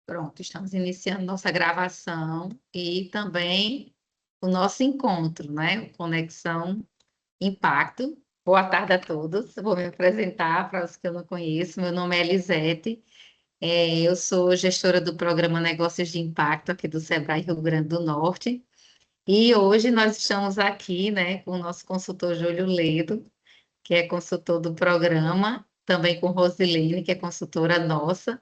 Pronto, estamos iniciando nossa gravação e também o nosso encontro, né? O Conexão Impacto. Boa tarde a todos. Eu vou me apresentar para os que eu não conheço. Meu nome é Elisete. Eu sou gestora do programa Negócios de Impacto aqui do Sebrae Rio Grande do Norte. E hoje nós estamos aqui, né, com o nosso consultor Júlio Ledo, que é consultor do programa, também com Rosilene, que é consultora nossa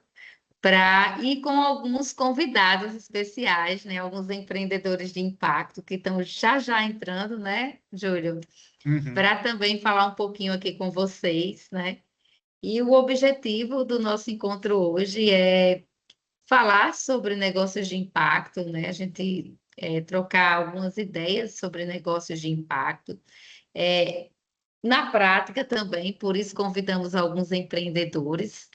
para ir com alguns convidados especiais, né? Alguns empreendedores de impacto que estão já já entrando, né, Júlio? Uhum. Para também falar um pouquinho aqui com vocês, né? E o objetivo do nosso encontro hoje é falar sobre negócios de impacto, né? A gente trocar algumas ideias sobre negócios de impacto. É, Na prática também, por isso convidamos alguns empreendedores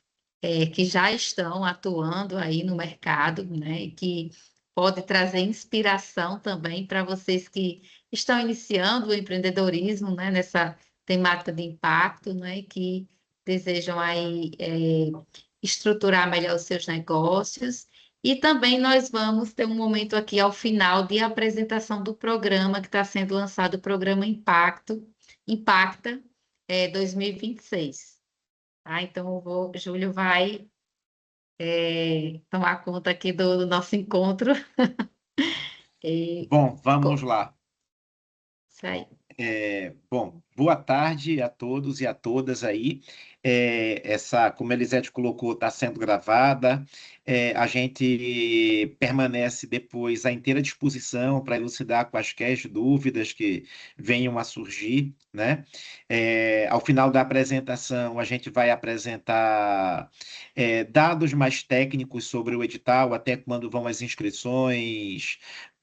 que já estão atuando aí no mercado, né? E que pode trazer inspiração também para vocês que estão iniciando o empreendedorismo, né? Nessa temática de impacto, né? E que desejam aí estruturar melhor os seus negócios. E também nós vamos ter um momento aqui ao final de apresentação do programa que está sendo lançado, o programa Impacta 2026. Tá? Então, Júlio vai tomar conta aqui do nosso encontro. E, Bom, vamos co- lá. Isso aí. Bom, boa tarde a todos e a todas aí. Como a Elisete colocou, está sendo gravada. A gente permanece depois à inteira disposição para elucidar quaisquer dúvidas que venham a surgir, né? Ao final da apresentação, a gente vai apresentar dados mais técnicos sobre o edital, até quando vão as inscrições,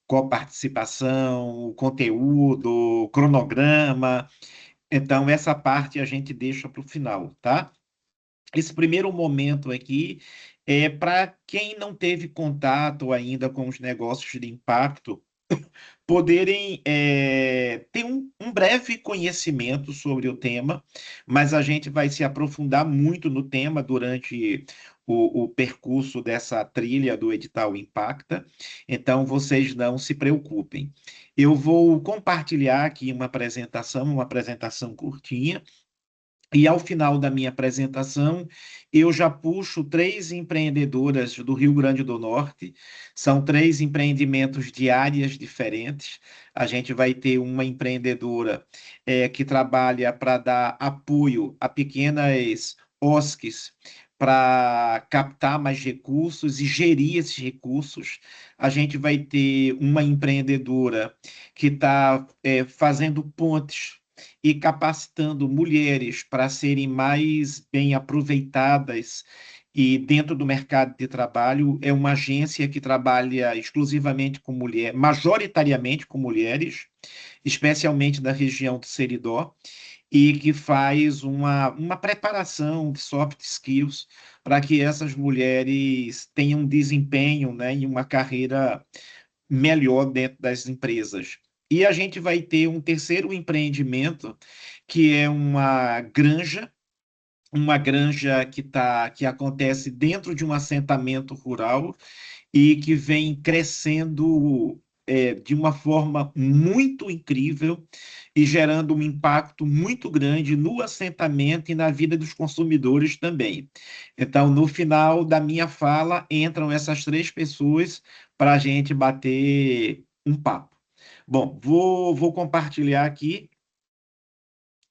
coparticipação, o conteúdo, o cronograma. Então, essa parte a gente deixa para o final, tá? Esse primeiro momento aqui é para quem não teve contato ainda com os negócios de impacto, poderem ter um breve conhecimento sobre o tema, mas a gente vai se aprofundar muito no tema durante o percurso dessa trilha do edital Impacta, então vocês não se preocupem. Eu vou compartilhar aqui uma apresentação curtinha, e ao final da minha apresentação, eu já puxo três empreendedoras do Rio Grande do Norte. São três empreendimentos de áreas diferentes. A gente vai ter uma empreendedora que trabalha para dar apoio a pequenas OSCs para captar mais recursos e gerir esses recursos. A gente vai ter uma empreendedora que está fazendo pontes e capacitando mulheres para serem mais bem aproveitadas e dentro do mercado de trabalho. É uma agência que trabalha exclusivamente com mulheres, majoritariamente com mulheres, especialmente da região do Seridó, e que faz uma preparação de soft skills para que essas mulheres tenham desempenho, né, em uma carreira melhor dentro das empresas. E a gente vai ter um terceiro empreendimento, que é uma granja que acontece dentro de um assentamento rural e que vem crescendo de uma forma muito incrível e gerando um impacto muito grande no assentamento e na vida dos consumidores também. Então, no final da minha fala, entram essas três pessoas para a gente bater um papo. Bom, vou compartilhar aqui,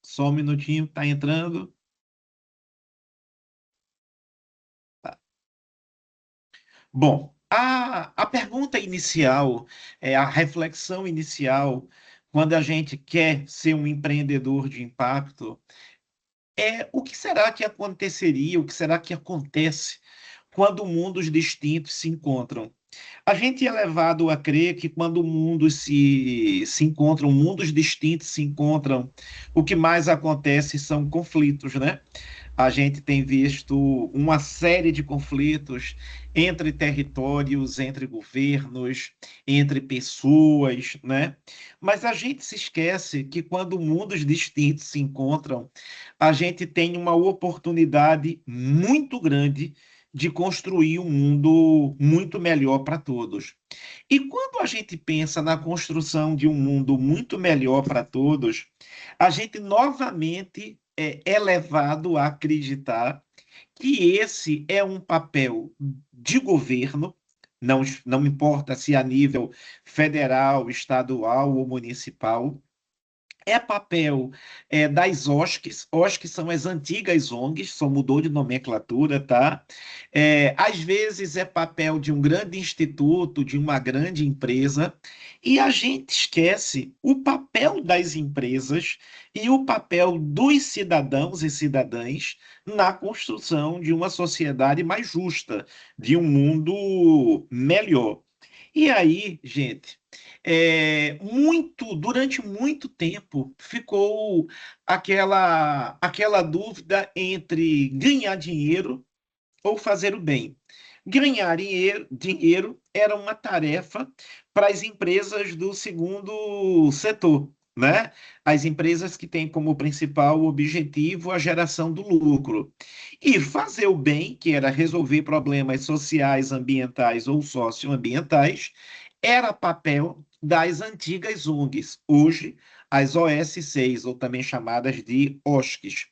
só um minutinho, está entrando. Bom, a pergunta inicial, a reflexão inicial, quando a gente quer ser um empreendedor de impacto, é o que será que aconteceria, o que será que acontece quando mundos distintos se encontram? A gente é levado a crer que quando mundos se encontram, mundos distintos se encontram, o que mais acontece são conflitos, né? A gente tem visto uma série de conflitos entre territórios, entre governos, entre pessoas, né? Mas a gente se esquece que quando mundos distintos se encontram, a gente tem uma oportunidade muito grande de construir um mundo muito melhor para todos. E quando a gente pensa na construção de um mundo muito melhor para todos, a gente novamente é levado a acreditar que esse é um papel de governo, não importa se a nível federal, estadual ou municipal, é papel das OSCs. OSCs são as antigas ONGs, só mudou de nomenclatura, tá? Às vezes é papel de um grande instituto, de uma grande empresa, e a gente esquece o papel das empresas e o papel dos cidadãos e cidadãs na construção de uma sociedade mais justa, de um mundo melhor. E aí, gente, durante muito tempo ficou aquela dúvida entre ganhar dinheiro ou fazer o bem. Ganhar dinheiro era uma tarefa para as empresas do segundo setor, né? As empresas que têm como principal objetivo a geração do lucro. E fazer o bem, que era resolver problemas sociais, ambientais ou socioambientais, era papel das antigas ONGs, hoje as OS6, ou também chamadas de OSCs.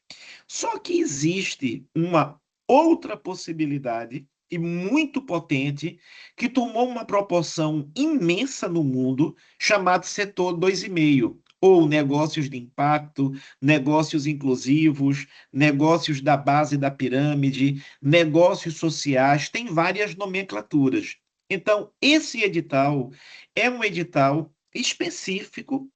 Só que existe uma outra possibilidade e muito potente que tomou uma proporção imensa no mundo, chamado setor 2,5, ou negócios de impacto, negócios inclusivos, negócios da base da pirâmide, negócios sociais, tem várias nomenclaturas. Então, esse edital é um edital específico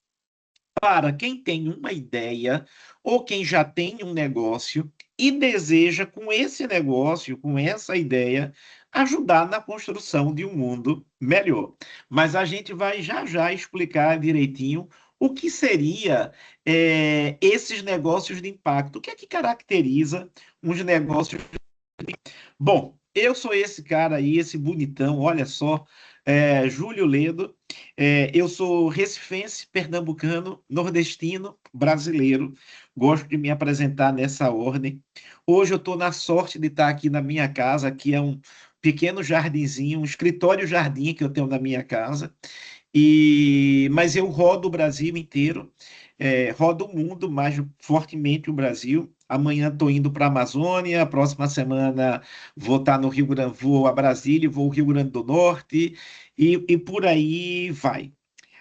para quem tem uma ideia ou quem já tem um negócio e deseja, com esse negócio, com essa ideia, ajudar na construção de um mundo melhor. Mas a gente vai já já explicar direitinho o que seria esses negócios de impacto, o que é que caracteriza uns negócios. Bom, eu sou esse cara aí, esse bonitão, olha só, Júlio Ledo. Eu sou recifense, pernambucano, nordestino, brasileiro. Gosto de me apresentar nessa ordem. Hoje eu estou na sorte de estar aqui na minha casa, que é um pequeno jardinzinho, um escritório-jardim que eu tenho na minha casa. Mas eu rodo o Brasil inteiro, rodo o mundo, mais fortemente o Brasil. Amanhã estou indo para a Amazônia, próxima semana vou estar no Rio Grande, vou a Brasília, vou ao Rio Grande do Norte, e por aí vai.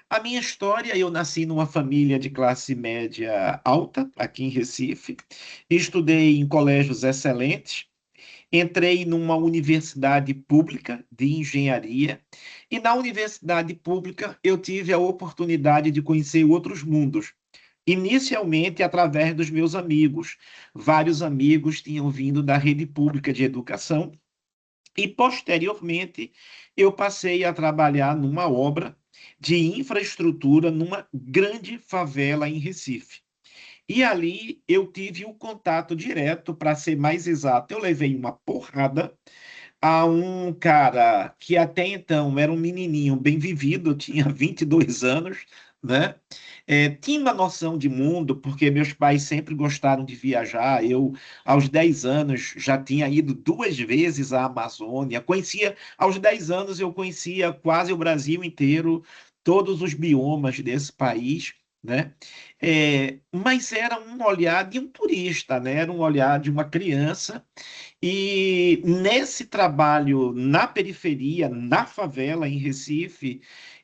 A minha história, eu nasci numa família de classe média alta, aqui em Recife, estudei em colégios excelentes, entrei numa universidade pública de engenharia, e na universidade pública eu tive a oportunidade de conhecer outros mundos. Inicialmente, através dos meus amigos. Vários amigos tinham vindo da rede pública de educação, e posteriormente eu passei a trabalhar numa obra de infraestrutura numa grande favela em Recife. E ali eu tive o contato direto, para ser mais exato, eu levei uma porrada a um cara que até então era um menininho bem vivido, tinha 22 anos, né? Tinha uma noção de mundo, porque meus pais sempre gostaram de viajar. Eu, aos 10 anos, já tinha ido 2 vezes à Amazônia. Aos 10 anos, eu conhecia quase o Brasil inteiro, todos os biomas desse país, né? Mas era um olhar de um turista, né? Era um olhar de uma criança, e nesse trabalho na periferia, na favela, em Recife,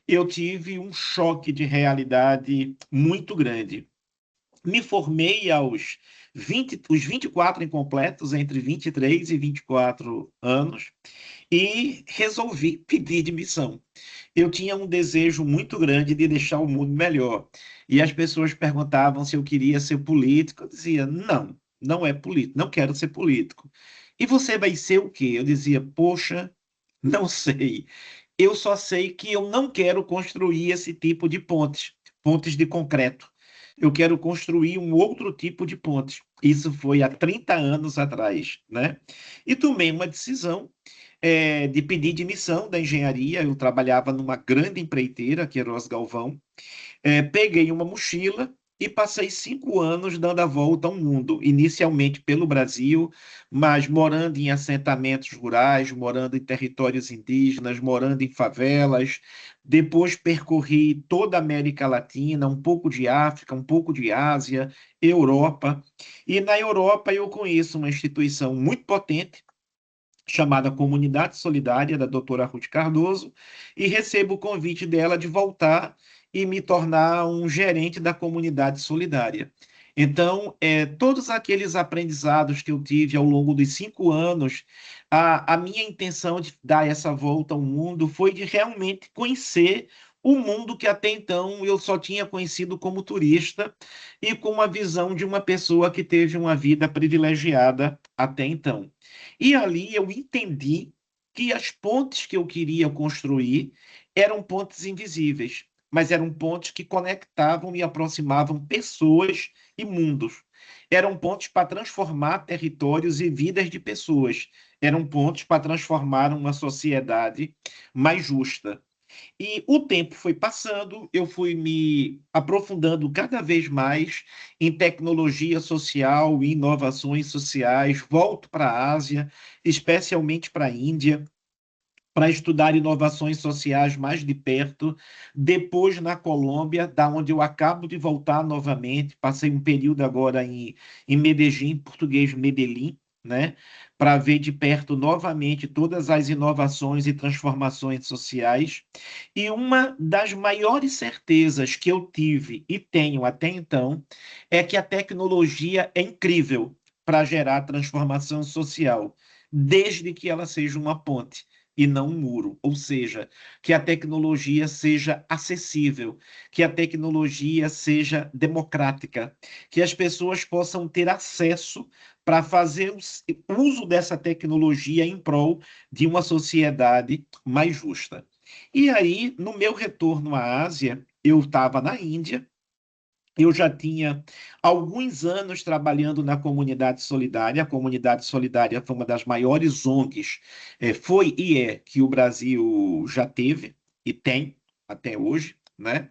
eu tive um choque de realidade muito grande. Me formei os 24 incompletos, entre 23 e 24 anos, e resolvi pedir demissão. Eu tinha um desejo muito grande de deixar o mundo melhor. E as pessoas perguntavam se eu queria ser político. Eu dizia, não, não é político, não quero ser político. E você vai ser o quê? Eu dizia, poxa, não sei. Eu só sei que eu não quero construir esse tipo de pontes, pontes de concreto. Eu quero construir um outro tipo de pontes. Isso foi há 30 anos atrás, né? E tomei uma decisão de pedir demissão da engenharia. Eu trabalhava numa grande empreiteira, que era o Galvão. Peguei uma mochila e passei 5 anos dando a volta ao mundo, inicialmente pelo Brasil, mas morando em assentamentos rurais, morando em territórios indígenas, morando em favelas. Depois percorri toda a América Latina, um pouco de África, um pouco de Ásia, Europa. E na Europa eu conheço uma instituição muito potente, chamada Comunidade Solidária, da doutora Ruth Cardoso, e recebo o convite dela de voltar e me tornar um gerente da Comunidade Solidária. Então, todos aqueles aprendizados que eu tive ao longo dos 5 anos, a minha intenção de dar essa volta ao mundo foi de realmente conhecer o mundo que até então eu só tinha conhecido como turista e com uma visão de uma pessoa que teve uma vida privilegiada até então. E ali eu entendi que as pontes que eu queria construir eram pontes invisíveis, mas eram pontes que conectavam e aproximavam pessoas e mundos. Eram pontes para transformar territórios e vidas de pessoas. Eram pontes para transformar uma sociedade mais justa. E o tempo foi passando, eu fui me aprofundando cada vez mais em tecnologia social e inovações sociais. Volto para a Ásia, especialmente para a Índia, para estudar inovações sociais mais de perto. Depois na Colômbia, da onde eu acabo de voltar novamente. Passei um período agora em Medellín, português Medellín, né? Para ver de perto novamente todas as inovações e transformações sociais. E uma das maiores certezas que eu tive e tenho até então é que a tecnologia é incrível para gerar transformação social, desde que ela seja uma ponte e não um muro. Ou seja, que a tecnologia seja acessível, que a tecnologia seja democrática, que as pessoas possam ter acesso para fazer o uso dessa tecnologia em prol de uma sociedade mais justa. E aí, no meu retorno à Ásia, eu estava na Índia, eu já tinha alguns anos trabalhando na Comunidade Solidária. A Comunidade Solidária foi uma das maiores ONGs, foi e é, que o Brasil já teve e tem até hoje, né?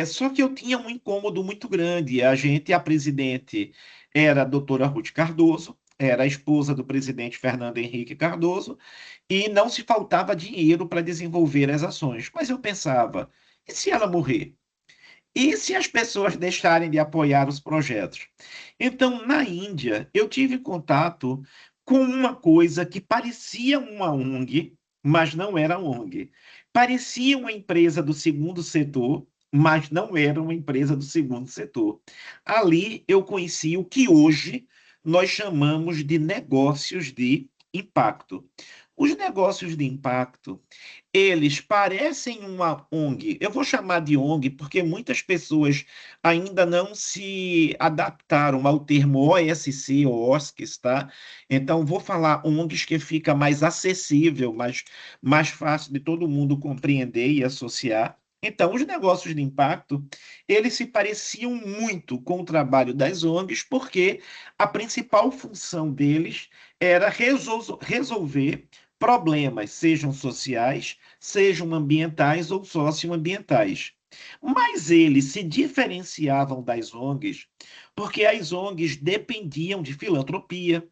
Só que eu tinha um incômodo muito grande. A presidente era a doutora Ruth Cardoso, era a esposa do presidente Fernando Henrique Cardoso, e não se faltava dinheiro para desenvolver as ações. Mas eu pensava, e se ela morrer? E se as pessoas deixarem de apoiar os projetos? Então, na Índia, eu tive contato com uma coisa que parecia uma ONG, mas não era ONG. Parecia uma empresa do segundo setor, mas não era uma empresa do segundo setor. Ali eu conheci o que hoje nós chamamos de negócios de impacto. Os negócios de impacto, eles parecem uma ONG. Eu vou chamar de ONG porque muitas pessoas ainda não se adaptaram ao termo OSC ou OSCs, tá? Então, vou falar ONGs que fica mais acessível, mais fácil de todo mundo compreender e associar. Então, os negócios de impacto, eles se pareciam muito com o trabalho das ONGs, porque a principal função deles era resolver problemas, sejam sociais, sejam ambientais ou socioambientais. Mas eles se diferenciavam das ONGs porque as ONGs dependiam de filantropia,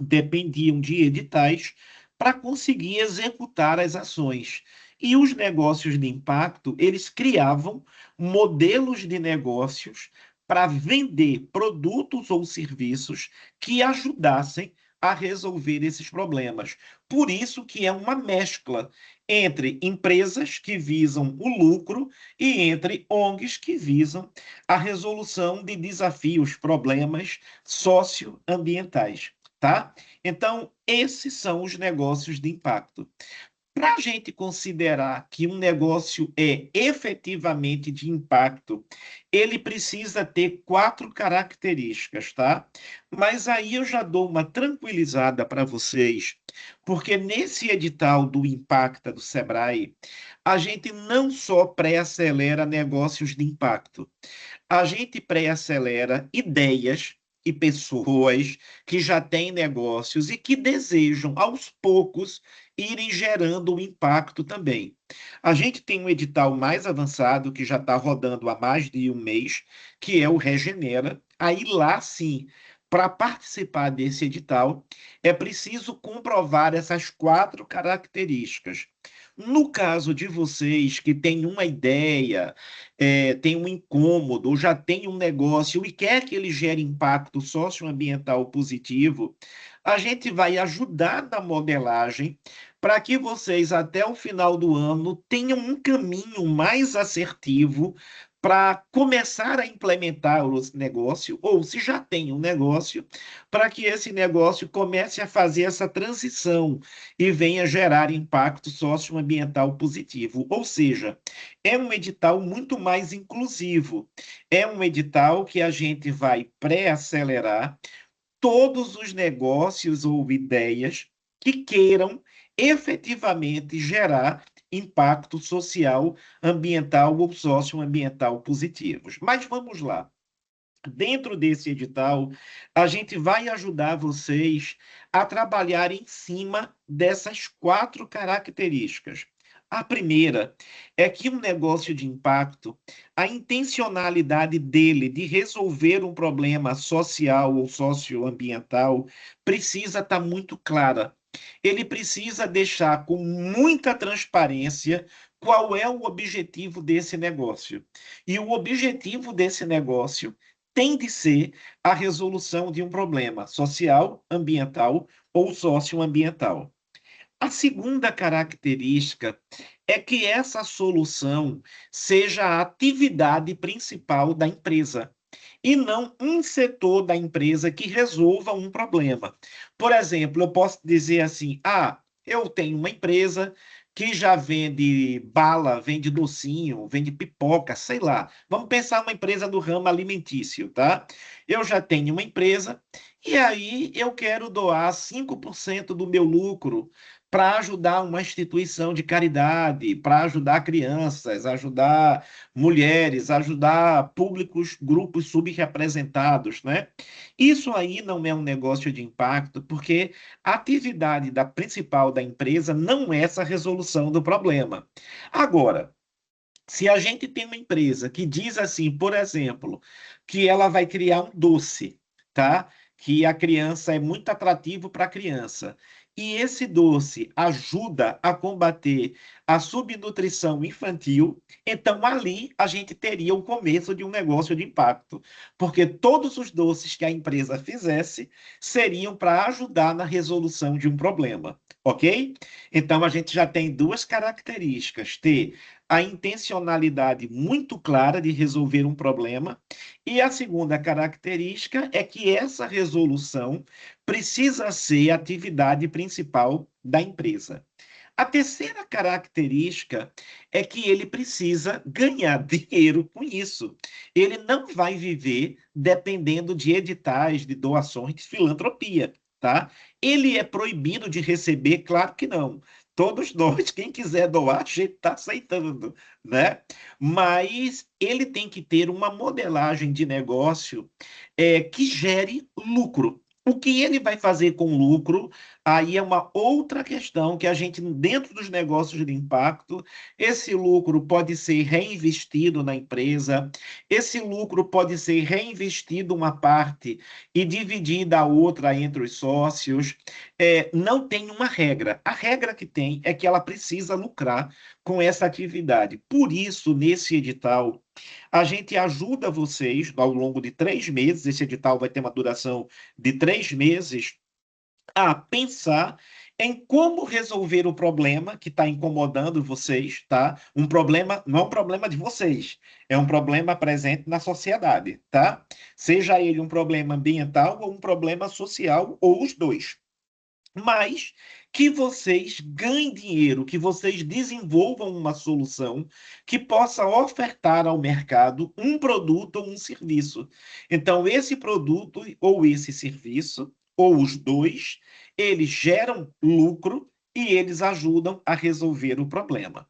dependiam de editais para conseguir executar as ações. E os negócios de impacto, eles criavam modelos de negócios para vender produtos ou serviços que ajudassem a resolver esses problemas. Por isso que é uma mescla entre empresas que visam o lucro e entre ONGs que visam a resolução de desafios, problemas socioambientais, tá? Então, esses são os negócios de impacto. Para a gente considerar que um negócio é efetivamente de impacto, ele precisa ter 4 características, tá? Mas aí eu já dou uma tranquilizada para vocês, porque nesse edital do Impacta do Sebrae, a gente não só pré-acelera negócios de impacto, a gente pré-acelera ideias e pessoas que já têm negócios e que desejam, aos poucos, irem gerando um impacto também. A gente tem um edital mais avançado que já está rodando há mais de um mês, que é o Regenera. Aí lá sim, para participar desse edital, é preciso comprovar essas 4 características. No caso de vocês que têm uma ideia, têm um incômodo, ou já têm um negócio e quer que ele gere impacto socioambiental positivo, a gente vai ajudar na modelagem para que vocês, até o final do ano, tenham um caminho mais assertivo para começar a implementar o negócio, ou se já tem um negócio, para que esse negócio comece a fazer essa transição e venha gerar impacto socioambiental positivo. Ou seja, é um edital muito mais inclusivo. É um edital que a gente vai pré-acelerar todos os negócios ou ideias que queiram efetivamente gerar impacto social, ambiental ou socioambiental positivos. Mas vamos lá. Dentro desse edital, a gente vai ajudar vocês a trabalhar em cima dessas 4 características. A primeira é que um negócio de impacto, a intencionalidade dele de resolver um problema social ou socioambiental precisa estar muito clara. Ele precisa deixar com muita transparência qual é o objetivo desse negócio. E o objetivo desse negócio tem de ser a resolução de um problema social, ambiental ou socioambiental. A segunda característica é que essa solução seja a atividade principal da empresa e não um setor da empresa que resolva um problema. Por exemplo, eu posso dizer assim: ah, eu tenho uma empresa que já vende bala, vende docinho, vende pipoca, sei lá. Vamos pensar uma empresa do ramo alimentício, tá? Eu já tenho uma empresa e aí eu quero doar 5% do meu lucro para ajudar uma instituição de caridade, para ajudar crianças, ajudar mulheres, ajudar públicos, grupos subrepresentados, né? Isso aí não é um negócio de impacto, porque a atividade principal da empresa não é essa resolução do problema. Agora, se a gente tem uma empresa que diz assim, por exemplo, que ela vai criar um doce, tá? Que a criança é muito atrativo para a criança. E esse doce ajuda a combater a subnutrição infantil, então ali a gente teria o começo de um negócio de impacto, porque todos os doces que a empresa fizesse seriam para ajudar na resolução de um problema, ok? Então a gente já tem 2 características: ter a intencionalidade muito clara de resolver um problema, e a segunda característica é que essa resolução precisa ser a atividade principal da empresa. A terceira característica é que ele precisa ganhar dinheiro com isso. Ele não vai viver dependendo de editais, de doações, de filantropia, tá? Ele é proibido de receber? Claro que não. Todos nós, quem quiser doar, a gente está aceitando, né? Mas ele tem que ter uma modelagem de negócio que gere lucro. O que ele vai fazer com lucro, aí é uma outra questão que a gente, dentro dos negócios de impacto, esse lucro pode ser reinvestido na empresa, esse lucro pode ser reinvestido uma parte e dividida a outra entre os sócios. Não tem uma regra. A regra que tem é que ela precisa lucrar com essa atividade. Por isso, nesse edital, a gente ajuda vocês ao longo de 3 meses. Esse edital vai ter uma duração de 3 meses, a pensar em como resolver o problema que está incomodando vocês, tá? Um problema, não é um problema de vocês, é um problema presente na sociedade, tá? Seja ele um problema ambiental ou um problema social, ou os dois. Mas que vocês ganhem dinheiro, que vocês desenvolvam uma solução que possa ofertar ao mercado um produto ou um serviço. Então, esse produto ou esse serviço, ou os dois, eles geram lucro e eles ajudam a resolver o problema.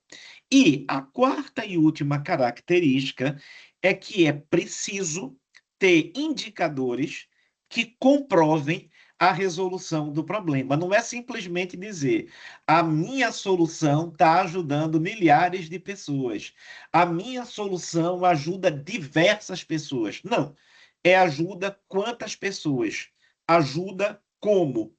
E a quarta e última característica é que é preciso ter indicadores que comprovem a resolução do problema. Não é simplesmente dizer a minha solução está ajudando milhares de pessoas, a minha solução ajuda diversas pessoas. Não, é ajuda quantas pessoas? Ajuda como?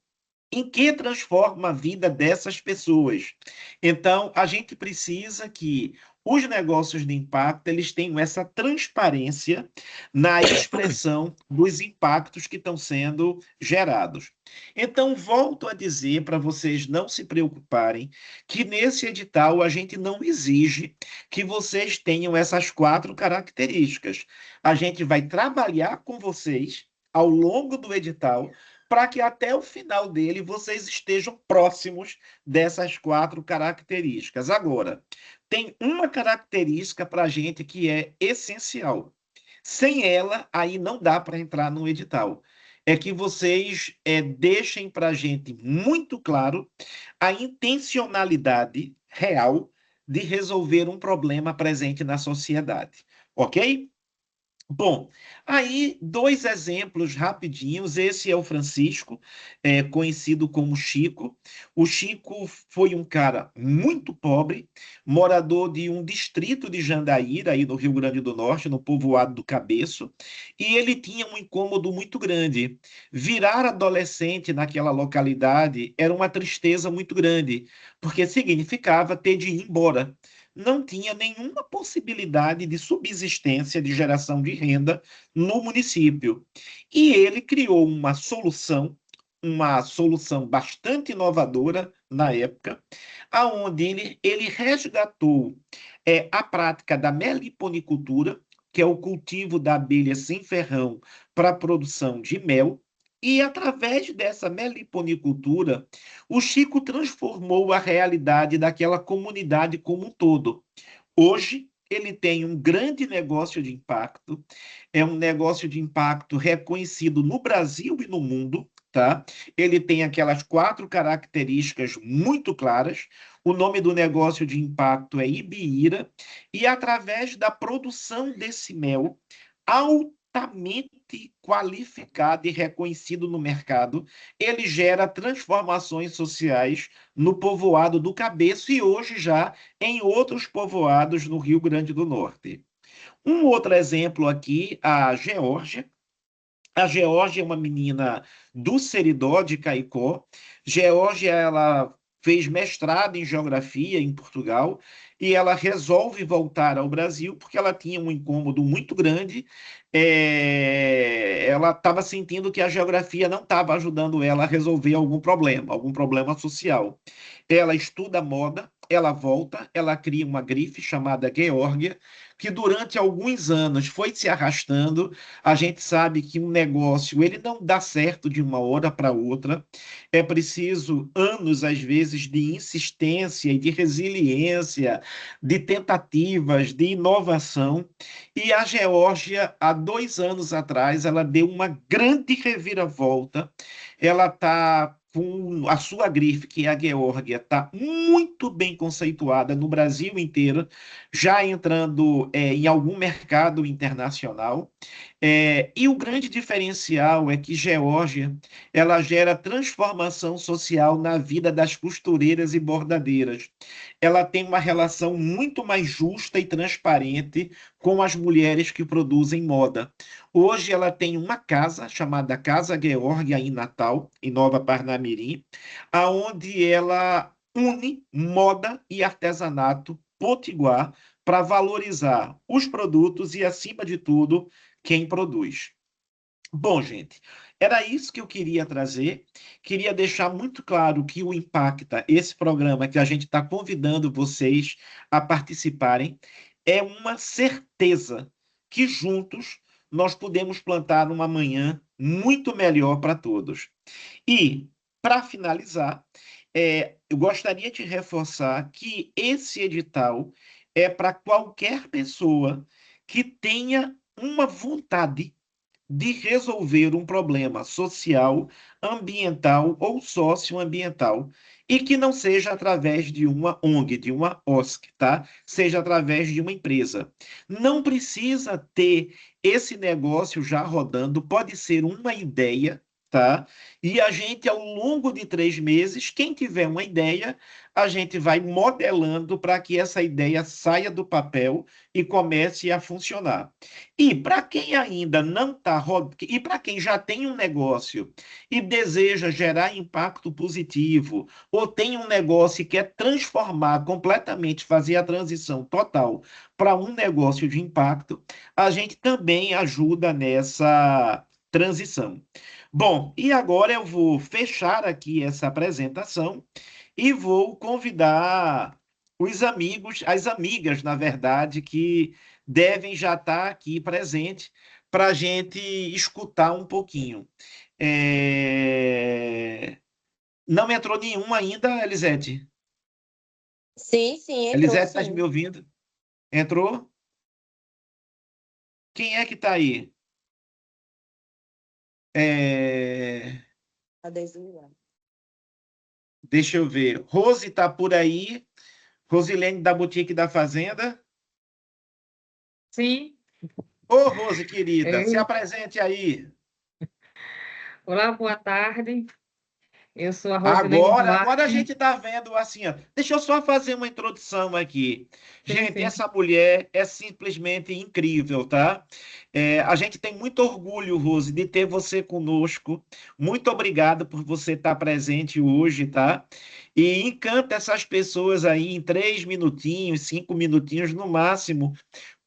Em que transforma a vida dessas pessoas. Então, a gente precisa que os negócios de impacto eles tenham essa transparência na expressão dos impactos que estão sendo gerados. Então, volto a dizer para vocês não se preocuparem que nesse edital a gente não exige que vocês tenham essas 4 características. A gente vai trabalhar com vocês ao longo do edital para que até o final dele vocês estejam próximos dessas 4 características. Agora, tem uma característica para a gente que é essencial. Sem ela, aí não dá para entrar no edital. É que vocês deixem para a gente muito claro a intencionalidade real de resolver um problema presente na sociedade. Ok? Bom, aí 2 exemplos rapidinhos. Esse é o Francisco, conhecido como Chico. O Chico foi um cara muito pobre, morador de um distrito de Jandaíra, aí no Rio Grande do Norte, no povoado do Cabeço, e ele tinha um incômodo muito grande. Virar adolescente naquela localidade era uma tristeza muito grande, porque significava ter de ir embora. Não tinha nenhuma possibilidade de subsistência, de geração de renda no município. E ele criou uma solução bastante inovadora na época, aonde ele resgatou a prática da meliponicultura, que é o cultivo da abelha sem ferrão para a produção de mel, e através dessa meliponicultura, o Chico transformou a realidade daquela comunidade como um todo. Hoje, ele tem um grande negócio de impacto, é um negócio de impacto reconhecido no Brasil e no mundo, tá? Ele tem aquelas 4 características muito claras. O nome do negócio de impacto é Ibiira, e através da produção desse mel, altamente qualificado e reconhecido no mercado, ele gera transformações sociais no povoado do Cabeço e hoje já em outros povoados no Rio Grande do Norte. Um outro exemplo aqui, a Geórgia. A Geórgia é uma menina do Seridó de Caicó. Geórgia, ela fez mestrado em geografia em Portugal e ela resolve voltar ao Brasil porque ela tinha um incômodo muito grande. Ela estava sentindo que a geografia não estava ajudando ela a resolver algum problema social. Ela estuda moda, ela volta, ela cria uma grife chamada Geórgia, que durante alguns anos foi se arrastando. A gente sabe que um negócio ele não dá certo de uma hora para outra. É preciso anos, às vezes, de insistência e de resiliência, de tentativas, de inovação. E a Geórgia, há 2 anos atrás, ela deu uma grande reviravolta. Ela está com a sua grife, que é a Geórgia, está muito bem conceituada no Brasil inteiro, já entrando em algum mercado internacional. E o grande diferencial é que Geórgia ela gera transformação social na vida das costureiras e bordadeiras. Ela tem uma relação muito mais justa e transparente com as mulheres que produzem moda. Hoje ela tem uma casa chamada Casa Geórgia em Natal, em Nova Parnamirim, aonde ela une moda e artesanato potiguar para valorizar os produtos e, acima de tudo, quem produz. Bom, gente, era isso que eu queria trazer. Queria deixar muito claro que o Impacta, esse programa que a gente está convidando vocês a participarem, é uma certeza que juntos nós podemos plantar uma manhã muito melhor para todos. E, para finalizar, eu gostaria de reforçar que esse edital é para qualquer pessoa que tenha uma vontade de resolver um problema social, ambiental ou socioambiental, e que não seja através de uma ONG, de uma OSC, tá? Seja através de uma empresa. Não precisa ter esse negócio já rodando, pode ser uma ideia, tá? E a gente, ao longo de 3 meses, quem tiver uma ideia, a gente vai modelando para que essa ideia saia do papel e comece a funcionar. E para quem ainda não está, e para quem já tem um negócio e deseja gerar impacto positivo, ou tem um negócio e quer transformar completamente, fazer a transição total para um negócio de impacto, a gente também ajuda nessa transição. Bom, e agora eu vou fechar aqui essa apresentação e vou convidar os amigos, as amigas, na verdade, que devem já estar aqui presentes para a gente escutar um pouquinho. Não entrou nenhum ainda, Elisete? Sim, sim, entrou Elisete, está me sim. ouvindo? Entrou? Quem é que está aí? É, A Desilane. Deixa eu ver. Rose está por aí. Rosilene da Boutique da Fazenda. Sim, Ô, Rose, querida, se eu... apresente aí. Olá, boa tarde. Eu sou a Rosilene Agora a Duarte. gente está vendo assim, ó. Deixa eu só fazer uma introdução aqui. Sim, Gente, sim. essa mulher é simplesmente incrível, tá? A gente tem muito orgulho, Rose, de ter você conosco. Muito obrigado por você estar presente hoje, tá? E encanta essas pessoas aí em 3 minutinhos, 5 minutinhos no máximo.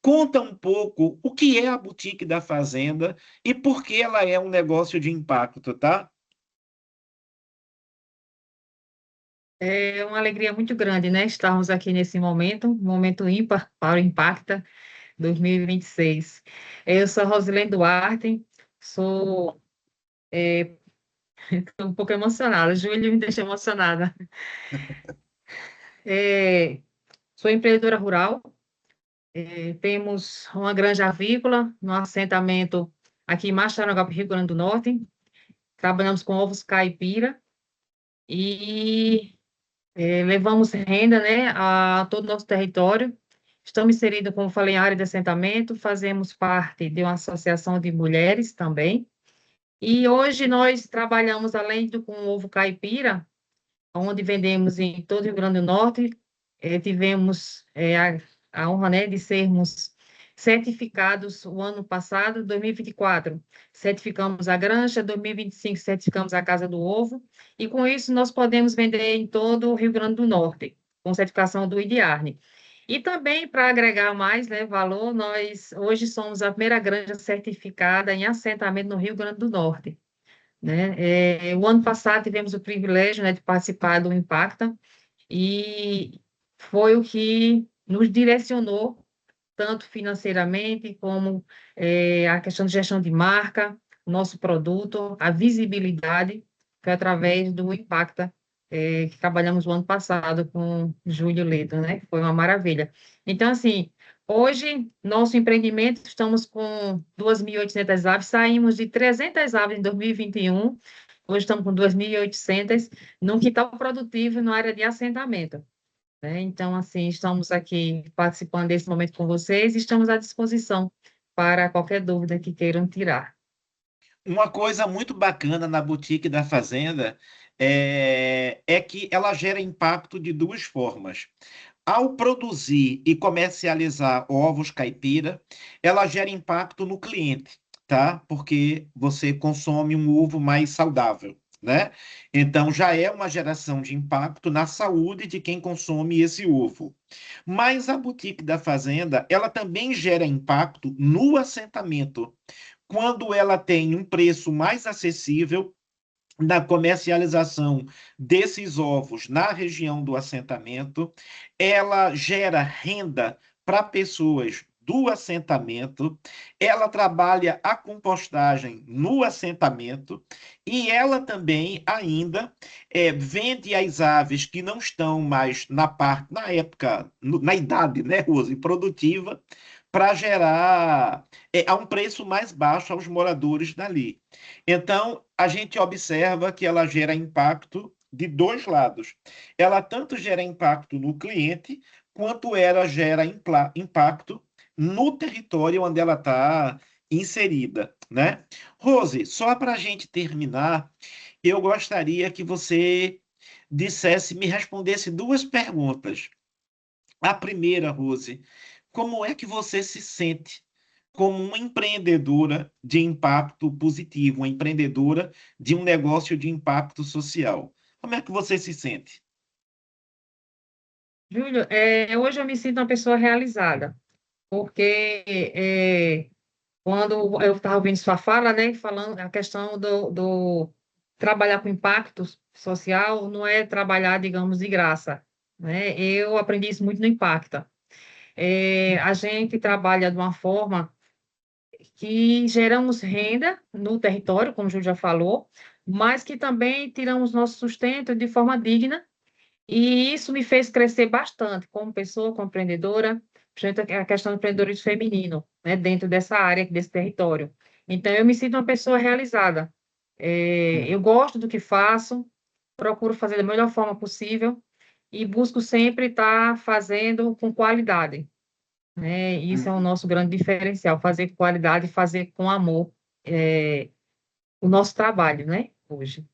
Conta um pouco o que é a Boutique da Fazenda e por que ela é um negócio de impacto, tá? É uma alegria muito grande, né? Estarmos aqui nesse momento, um momento ímpar para o Impacta 2026. Eu sou a Rosilene Duarte, sou tô um pouco emocionada, Júlio me deixa emocionada. É, sou empreendedora rural, temos uma granja avícola no assentamento aqui em Macharanguape, Rio Grande do Norte. Trabalhamos com ovos caipira e levamos renda, né, a todo o nosso território. Estamos inseridos, como falei, em área de assentamento, fazemos parte de uma associação de mulheres também. E hoje nós trabalhamos, além do com o ovo caipira, onde vendemos em todo o Rio Grande do Norte, tivemos a honra, né, de sermos certificados o ano passado, 2024. Certificamos a granja, 2025 certificamos a Casa do Ovo, e com isso nós podemos vender em todo o Rio Grande do Norte, com certificação do IDIARNE. E também, para agregar mais, né, valor, nós hoje somos a primeira granja certificada em assentamento no Rio Grande do Norte, né? O ano passado tivemos o privilégio, né, de participar do Impacta, e foi o que nos direcionou, tanto financeiramente, como a questão de gestão de marca, nosso produto, a visibilidade, foi através do Impacta, que trabalhamos o ano passado com Júlio Ledo, né? Foi uma maravilha. Então, assim, hoje, nosso empreendimento, estamos com 2.800 aves, saímos de 300 aves em 2021, hoje estamos com 2.800, num quintal produtivo na área de assentamento, né? Então, assim, estamos aqui participando desse momento com vocês e estamos à disposição para qualquer dúvida que queiram tirar. Uma coisa muito bacana na Boutique da Fazenda é que ela gera impacto de duas formas. Ao produzir e comercializar ovos caipira, ela gera impacto no cliente, tá? Porque você consome um ovo mais saudável, né? Então já é uma geração de impacto na saúde de quem consome esse ovo. Mas a Boutique da Fazenda, ela também gera impacto no assentamento, quando ela tem um preço mais acessível na comercialização desses ovos na região do assentamento, ela gera renda para pessoas do assentamento, ela trabalha a compostagem no assentamento e ela também ainda vende as aves que não estão mais na época, na idade, né, Rose, produtiva, para gerar a um preço mais baixo aos moradores dali. Então, a gente observa que ela gera impacto de dois lados. Ela tanto gera impacto no cliente, quanto ela gera impacto no território onde ela está inserida, né? Rose, só para a gente terminar, eu gostaria que você me respondesse duas perguntas. A primeira, Rose, como é que você se sente como uma empreendedora de impacto positivo, uma empreendedora de um negócio de impacto social? Como é que você se sente? Júlio, hoje eu me sinto uma pessoa realizada, porque quando eu estava ouvindo sua fala, né, falando a questão do trabalhar com impacto social, não é trabalhar, digamos, de graça, né? Eu aprendi isso muito no Impacta. A gente trabalha de uma forma que geramos renda no território, como o Júlio já falou, mas que também tiramos nosso sustento de forma digna, e isso me fez crescer bastante como pessoa, como empreendedora, principalmente a questão do empreendedorismo feminino, né, dentro dessa área, desse território. Então, eu me sinto uma pessoa realizada. Eu gosto do que faço, procuro fazer da melhor forma possível e busco sempre estar fazendo com qualidade, né? Isso é o nosso grande diferencial, fazer com qualidade, fazer com amor, o nosso trabalho, né, hoje.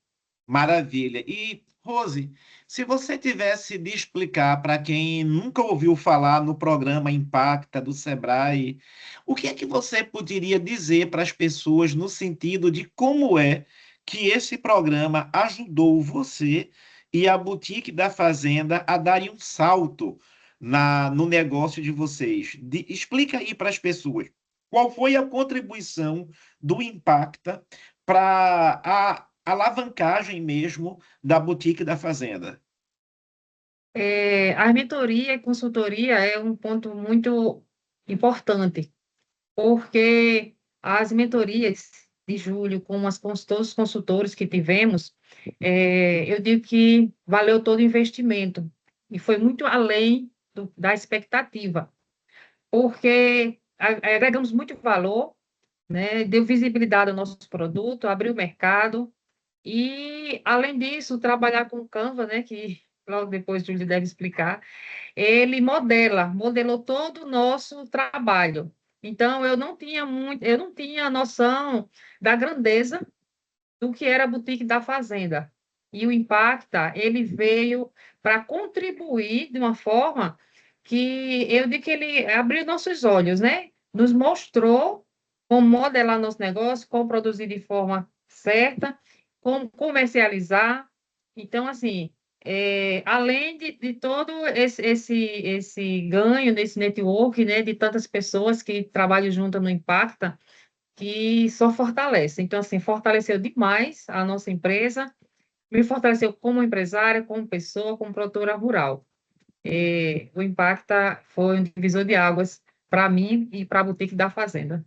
Maravilha. E, Rose, se você tivesse de explicar para quem nunca ouviu falar no programa Impacta do Sebrae, o que é que você poderia dizer para as pessoas no sentido de como é que esse programa ajudou você e a Boutique da Fazenda a darem um salto no negócio de vocês? Explica aí para as pessoas qual foi a contribuição do Impacta para a alavancagem mesmo da Boutique da Fazenda. A mentoria e consultoria é um ponto muito importante, porque as mentorias de Júlio, com todos os consultores que tivemos, eu digo que valeu todo o investimento, e foi muito além da expectativa, porque agregamos muito valor, né, deu visibilidade ao nosso produto, abriu o mercado, e, além disso, trabalhar com o Canva, né, que logo depois o Júlio deve explicar, ele modelou todo o nosso trabalho. Então, eu não tinha noção da grandeza do que era a Boutique da Fazenda. E o Impacta, ele veio para contribuir de uma forma que eu digo que ele abriu nossos olhos, né? Nos mostrou como modelar nosso negócio, como produzir de forma certa, como comercializar. Então, assim, além de todo esse ganho desse network, né, de tantas pessoas que trabalham junto no Impacta, que só fortalece. Então, assim, fortaleceu demais a nossa empresa, me fortaleceu como empresária, como pessoa, como produtora rural. O Impacta foi um divisor de águas para mim e para a Boutique da Fazenda.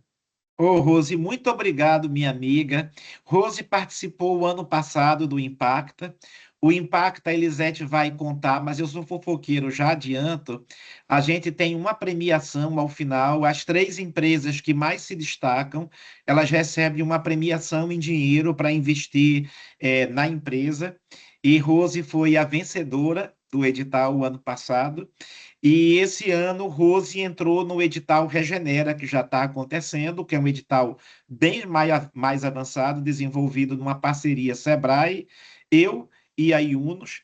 Ô, Rose, muito obrigado, minha amiga. Rose participou o ano passado do Impacta. O Impacta, a Elisete vai contar, mas eu sou fofoqueiro, já adianto. A gente tem uma premiação ao final. As três empresas que mais se destacam, elas recebem uma premiação em dinheiro para investir na empresa. E Rose foi a vencedora do edital o ano passado. E esse ano, Rose entrou no edital Regenera, que já está acontecendo, que é um edital bem mais avançado, desenvolvido numa parceria Sebrae, eu e a Iunos,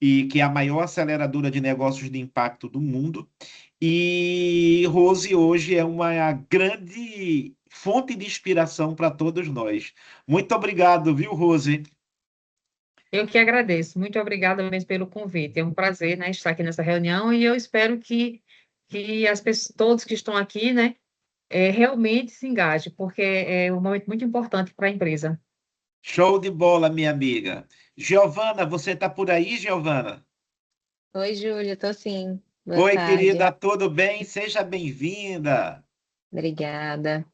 e que é a maior aceleradora de negócios de impacto do mundo. E Rose hoje é uma grande fonte de inspiração para todos nós. Muito obrigado, viu, Rose? Eu que agradeço. Muito obrigada mesmo pelo convite. É um prazer, né, estar aqui nessa reunião e eu espero que as pessoas, todos que estão aqui, né, realmente se engajem, porque é um momento muito importante para a empresa. Show de bola, minha amiga. Giovana, você está por aí, Giovana? Oi, Júlia, tô sim. Boa Oi, tarde. querida, tudo bem? Seja bem-vinda. Obrigada.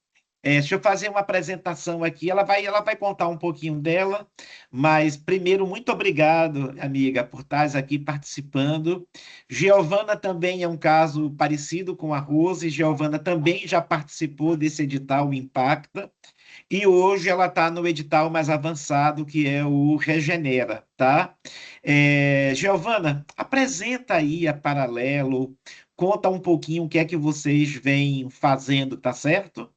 Deixa eu fazer uma apresentação aqui. Ela vai contar um pouquinho dela, mas primeiro, muito obrigado, amiga, por estar aqui participando. Giovana também é um caso parecido com a Rose. Giovana também já participou desse edital Impacta. E hoje ela está no edital mais avançado, que é o Regenera, tá? Giovana, apresenta aí a Paralelo, conta um pouquinho o que é que vocês vêm fazendo, tá certo?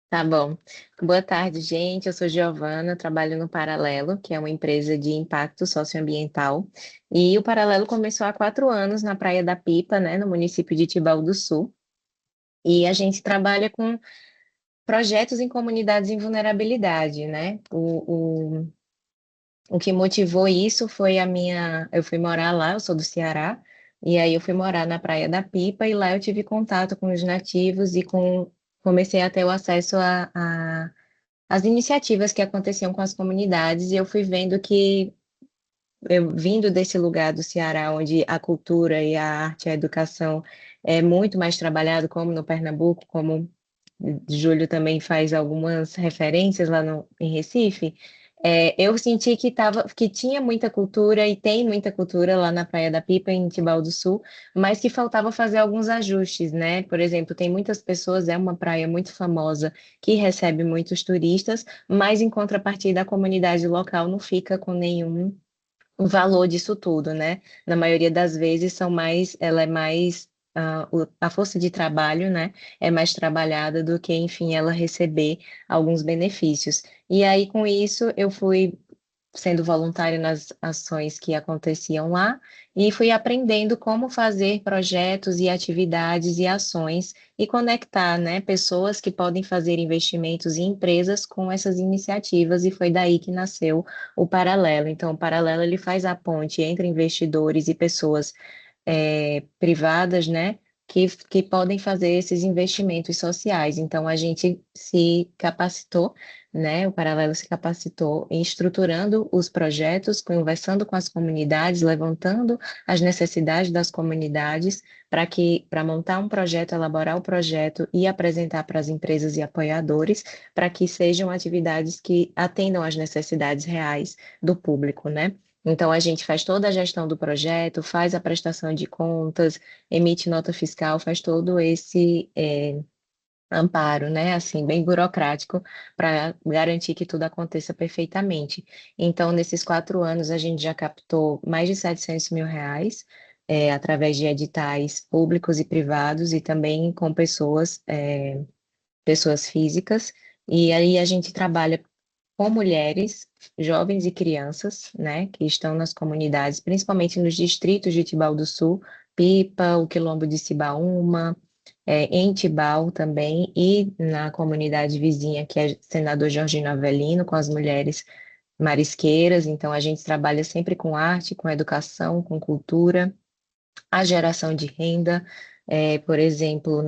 Tá bom. Boa tarde, gente. Eu sou Giovana, trabalho no Paralelo, que é uma empresa de impacto socioambiental. E o Paralelo começou há 4 anos na Praia da Pipa, né, no município de Tibau do Sul. E a gente trabalha com projetos em comunidades em vulnerabilidade, né? O que motivou isso foi eu fui morar lá, eu sou do Ceará, e aí eu fui morar na Praia da Pipa e lá eu tive contato com os nativos e comecei a ter o acesso às iniciativas que aconteciam com as comunidades e eu fui vendo que eu vindo desse lugar do Ceará, onde a cultura e a arte e a educação é muito mais trabalhado, como no Pernambuco, como Júlio também faz algumas referências lá em Recife, eu senti que tinha muita cultura e tem muita cultura lá na Praia da Pipa, em Tibau do Sul, mas que faltava fazer alguns ajustes, né? Por exemplo, tem muitas pessoas, é uma praia muito famosa que recebe muitos turistas, mas em contrapartida a comunidade local não fica com nenhum o valor disso tudo, né? Na maioria das vezes ela é mais a força de trabalho, né? É mais trabalhada do que, enfim, ela receber alguns benefícios. E aí, com isso, eu fui sendo voluntária nas ações que aconteciam lá e fui aprendendo como fazer projetos e atividades e ações e conectar, né, pessoas que podem fazer investimentos em empresas com essas iniciativas e foi daí que nasceu o Paralelo. Então, o Paralelo ele faz a ponte entre investidores e pessoas privadas, né? Que podem fazer esses investimentos sociais. Então, a gente se capacitou, né? O Paralelo se capacitou em estruturando os projetos, conversando com as comunidades, levantando as necessidades das comunidades para montar um projeto, elaborar o projeto e apresentar para as empresas e apoiadores, para que sejam atividades que atendam às necessidades reais do público, né? Então, a gente faz toda a gestão do projeto, faz a prestação de contas, emite nota fiscal, faz todo esse amparo, né? Assim, bem burocrático, para garantir que tudo aconteça perfeitamente. Então, nesses 4 anos, a gente já captou mais de 700 mil reais, através de editais públicos e privados, e também com pessoas físicas. E aí a gente trabalha com mulheres, jovens e crianças, né, que estão nas comunidades, principalmente nos distritos de Tibau do Sul, Pipa, o Quilombo de Cibaúma, em Tibau também, e na comunidade vizinha, que é Senador Jorginho Avelino, com as mulheres marisqueiras. Então, a gente trabalha sempre com arte, com educação, com cultura, a geração de renda. Por exemplo,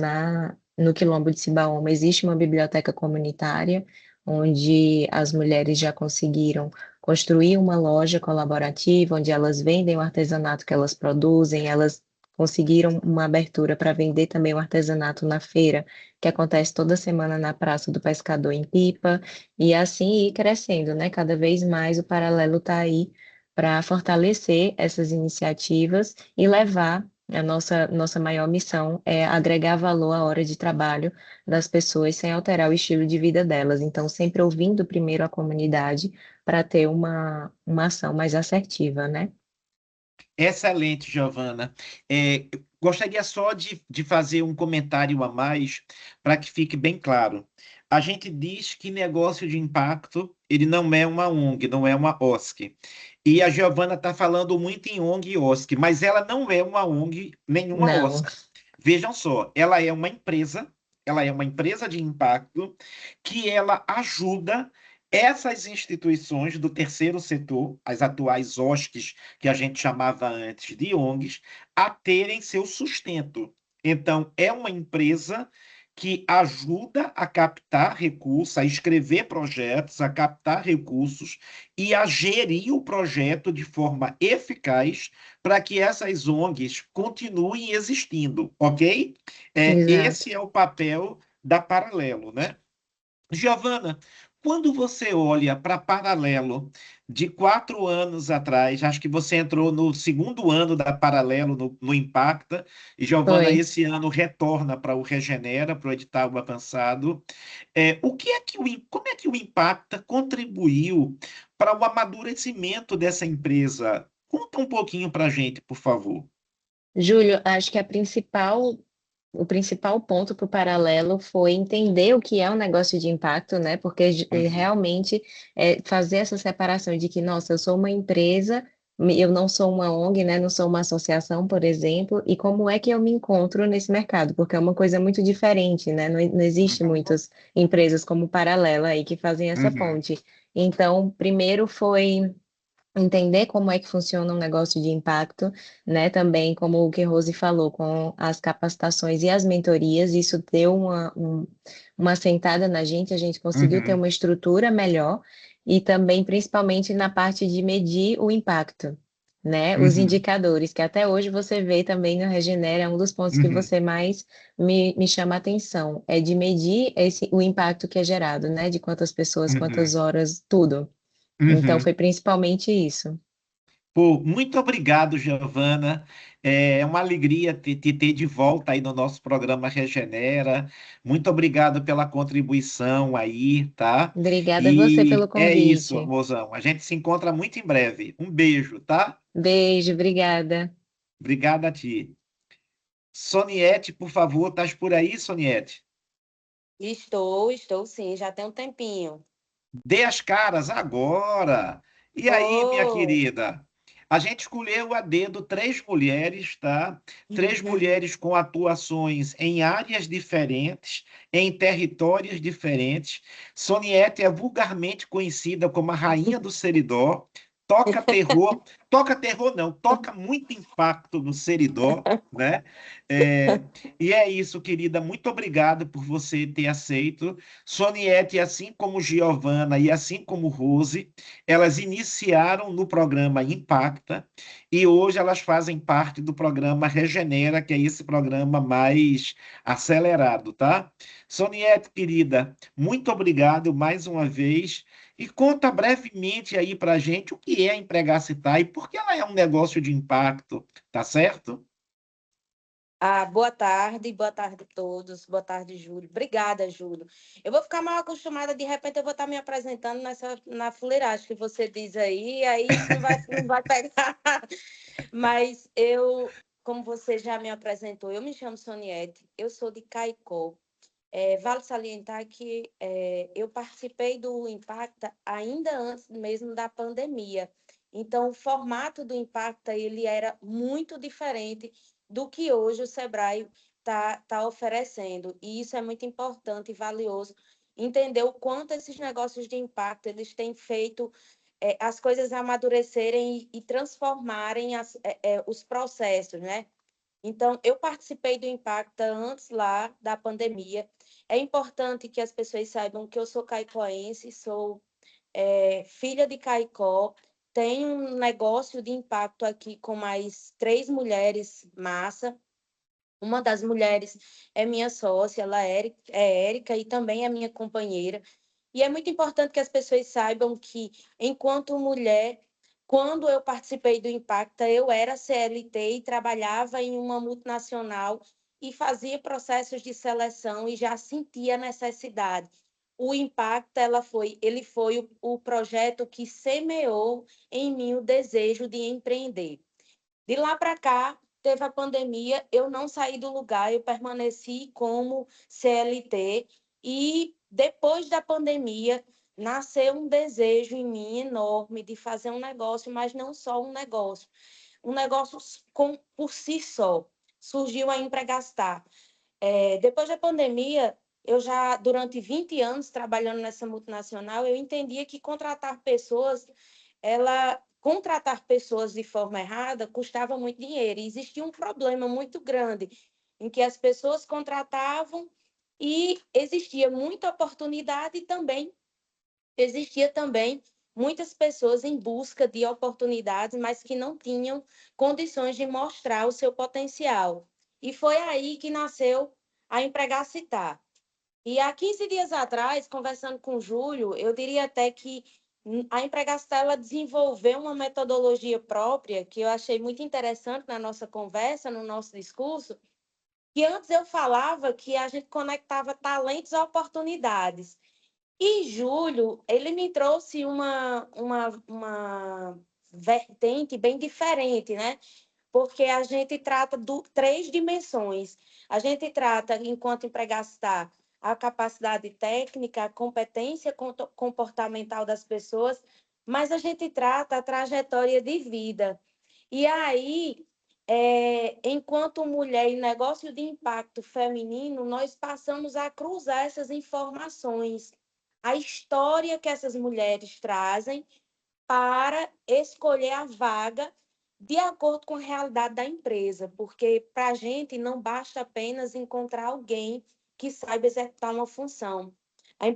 no Quilombo de Cibaúma existe uma biblioteca comunitária, onde as mulheres já conseguiram construir uma loja colaborativa, onde elas vendem o artesanato que elas produzem, elas conseguiram uma abertura para vender também o artesanato na feira, que acontece toda semana na Praça do Pescador em Pipa, e assim ir crescendo, né? Cada vez mais o Paralelo está aí para fortalecer essas iniciativas e levar a nossa maior missão é agregar valor à hora de trabalho das pessoas sem alterar o estilo de vida delas. Então, sempre ouvindo primeiro a comunidade para ter uma ação mais assertiva, né? Excelente, Giovana. Gostaria só de fazer um comentário a mais para que fique bem claro. A gente diz que negócio de impacto, ele não é uma ONG, não é uma OSC. E a Giovana está falando muito em ONG e OSC, mas ela não é uma ONG, nenhuma Não, OSC. Vejam só, ela é uma empresa de impacto que ela ajuda essas instituições do terceiro setor, as atuais OSCs, que a gente chamava antes de ONGs, a terem seu sustento. Então, é uma empresa que ajuda a captar recursos, a escrever projetos, a captar recursos e a gerir o projeto de forma eficaz para que essas ONGs continuem existindo, ok? Esse exato. é o papel da Paralelo, né? Giovana, quando você olha para Paralelo de 4 anos atrás, acho que você entrou no segundo ano da Paralelo no Impacta, e Giovana, Foi. esse ano retorna para o Regenera, para o edital avançado. Como é que o Impacta contribuiu para o amadurecimento dessa empresa? Conta um pouquinho para a gente, por favor. Júlio, acho que o principal ponto para o paralelo foi entender o que é um negócio de impacto, né? Porque Uhum, realmente fazer essa separação de que, nossa, eu sou uma empresa, eu não sou uma ONG, né? Não sou uma associação, por exemplo, e como é que eu me encontro nesse mercado? Porque é uma coisa muito diferente, né? Não existe muitas empresas como Paralela aí que fazem essa uhum, ponte. Então, primeiro foi entender como é que funciona um negócio de impacto, né? Também, como o que Rose falou, com as capacitações e as mentorias, isso deu uma sentada na gente, a gente conseguiu ter uhum, uma estrutura melhor e também, principalmente, na parte de medir o impacto, né? Os uhum, indicadores, que até hoje você vê também no Regenera, é um dos pontos que uhum, você mais me chama a atenção, é de medir o impacto que é gerado, né? De quantas pessoas, quantas uhum, horas, tudo. Então, uhum. foi principalmente isso. Pô, muito obrigado, Giovana. É uma alegria te ter de volta aí no nosso programa Regenera. Muito obrigado pela contribuição aí, tá? Obrigada a você pelo E é isso, convite. mozão. A gente se encontra muito em breve. Um beijo, tá? Beijo, obrigada. Obrigado a ti. Soniete, por favor, estás por aí, Soniete? Estou sim, já tem um tempinho. Dê as caras agora. E aí, minha Oh! querida? A gente escolheu a dedo 3 mulheres, tá? 3 mulheres com atuações em áreas diferentes, em territórios diferentes. Soniette é vulgarmente conhecida como a rainha do seridó. Toca terror não, toca muito impacto no seridó, né? É, e é isso, querida. Muito obrigado por você ter aceito. Soniette, assim como Giovanna e assim como Rose, elas iniciaram no programa Impacta e hoje elas fazem parte do programa Regenera, que é esse programa mais acelerado, tá? Soniette, querida, muito obrigado mais uma vez e conta brevemente aí para a gente o que é a Empregacitar e por que ela é um negócio de impacto, tá certo? Boa tarde a todos, boa tarde, Júlio. Obrigada, Júlio. Eu vou ficar mal acostumada, de repente eu vou estar me apresentando na fuleiragem que você diz aí isso não vai pegar. Mas como você já me apresentou, eu me chamo Soniette, eu sou de Caicó. Vale salientar que eu participei do Impacta ainda antes mesmo da pandemia. Então, o formato do Impacta ele era muito diferente do que hoje o Sebrae tá oferecendo. E isso é muito importante e valioso, entender o quanto esses negócios de impacto eles têm feito as coisas amadurecerem e transformarem os processos, né? Então, eu participei do Impacta antes lá da pandemia. É importante que as pessoas saibam que eu sou caicoense, sou filha de Caicó, tenho um negócio de impacto aqui com mais 3 mulheres massa. Uma das mulheres é minha sócia, ela é Érica, e também é minha companheira. E é muito importante que as pessoas saibam que, enquanto mulher, quando eu participei do Impacta, eu era CLT e trabalhava em uma multinacional e fazia processos de seleção e já sentia a necessidade. O Impacta, ele foi o projeto que semeou em mim o desejo de empreender. De lá para cá, teve a pandemia, eu não saí do lugar, eu permaneci como CLT e depois da pandemia nasceu um desejo em mim enorme de fazer um negócio, mas não só um negócio por si só. Surgiu a Empregastar. Depois da pandemia, eu já, durante 20 anos trabalhando nessa multinacional, eu entendia que contratar pessoas de forma errada custava muito dinheiro. E existia um problema muito grande em que as pessoas contratavam e existia muita oportunidade e também existia também muitas pessoas em busca de oportunidades, mas que não tinham condições de mostrar o seu potencial. E foi aí que nasceu a Empregacitar. E há 15 dias atrás, conversando com o Júlio, eu diria até que a Empregastar ela desenvolveu uma metodologia própria que eu achei muito interessante na nossa conversa, no nosso discurso, que antes eu falava que a gente conectava talentos a oportunidades. E Júlio, ele me trouxe uma vertente bem diferente, né? Porque a gente trata de 3 dimensões. A gente trata, enquanto Empregastar, a capacidade técnica, a competência comportamental das pessoas, mas a gente trata a trajetória de vida. E aí, enquanto mulher em negócio de impacto feminino, nós passamos a cruzar essas informações, a história que essas mulheres trazem para escolher a vaga de acordo com a realidade da empresa, porque para a gente não basta apenas encontrar alguém que saiba executar uma função. A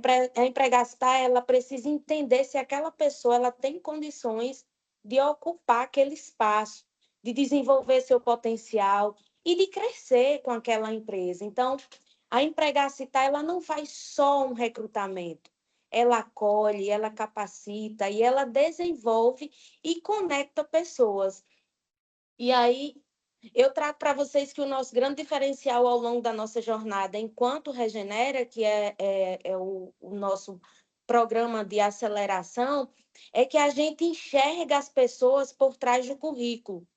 Empregastar, ela precisa entender se aquela pessoa ela tem condições de ocupar aquele espaço, de desenvolver seu potencial e de crescer com aquela empresa. Então, a Empregastar, ela não faz só um recrutamento, ela acolhe, ela capacita e ela desenvolve e conecta pessoas. E aí, eu trago para vocês que o nosso grande diferencial ao longo da nossa jornada, enquanto Regenera, que é o nosso programa de aceleração, é que a gente enxerga as pessoas por trás do currículo.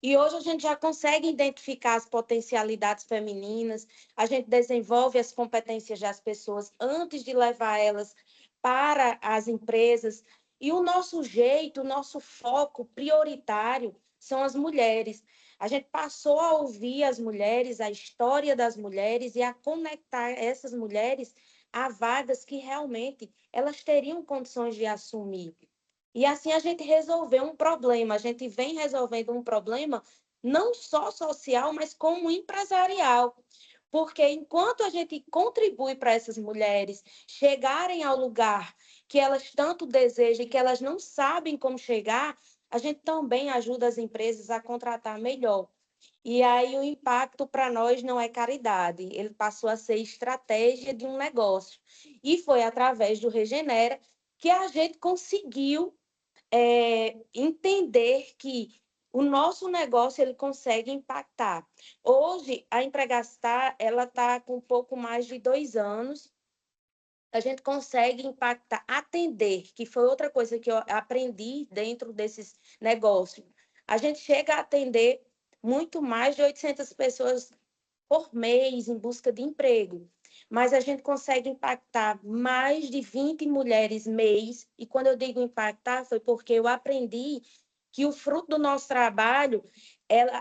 E hoje a gente já consegue identificar as potencialidades femininas, a gente desenvolve as competências das pessoas antes de levar elas para as empresas. E o nosso jeito, o nosso foco prioritário são as mulheres. A gente passou a ouvir as mulheres, a história das mulheres e a conectar essas mulheres a vagas que realmente elas teriam condições de assumir. E assim a gente resolveu um problema, a gente vem resolvendo um problema não só social, mas como empresarial. Porque enquanto a gente contribui para essas mulheres chegarem ao lugar que elas tanto desejam e que elas não sabem como chegar, a gente também ajuda as empresas a contratar melhor. E aí o impacto para nós não é caridade, ele passou a ser estratégia de um negócio. E foi através do Regenera que a gente conseguiu entender que o nosso negócio ele consegue impactar. Hoje, a Empregastar ela está com um pouco mais de 2 anos. A gente consegue impactar, atender, que foi outra coisa que eu aprendi dentro desses negócios. A gente chega a atender muito mais de 800 pessoas por mês em busca de emprego, mas a gente consegue impactar mais de 20 mulheres mês, e quando eu digo impactar, foi porque eu aprendi que o fruto do nosso trabalho,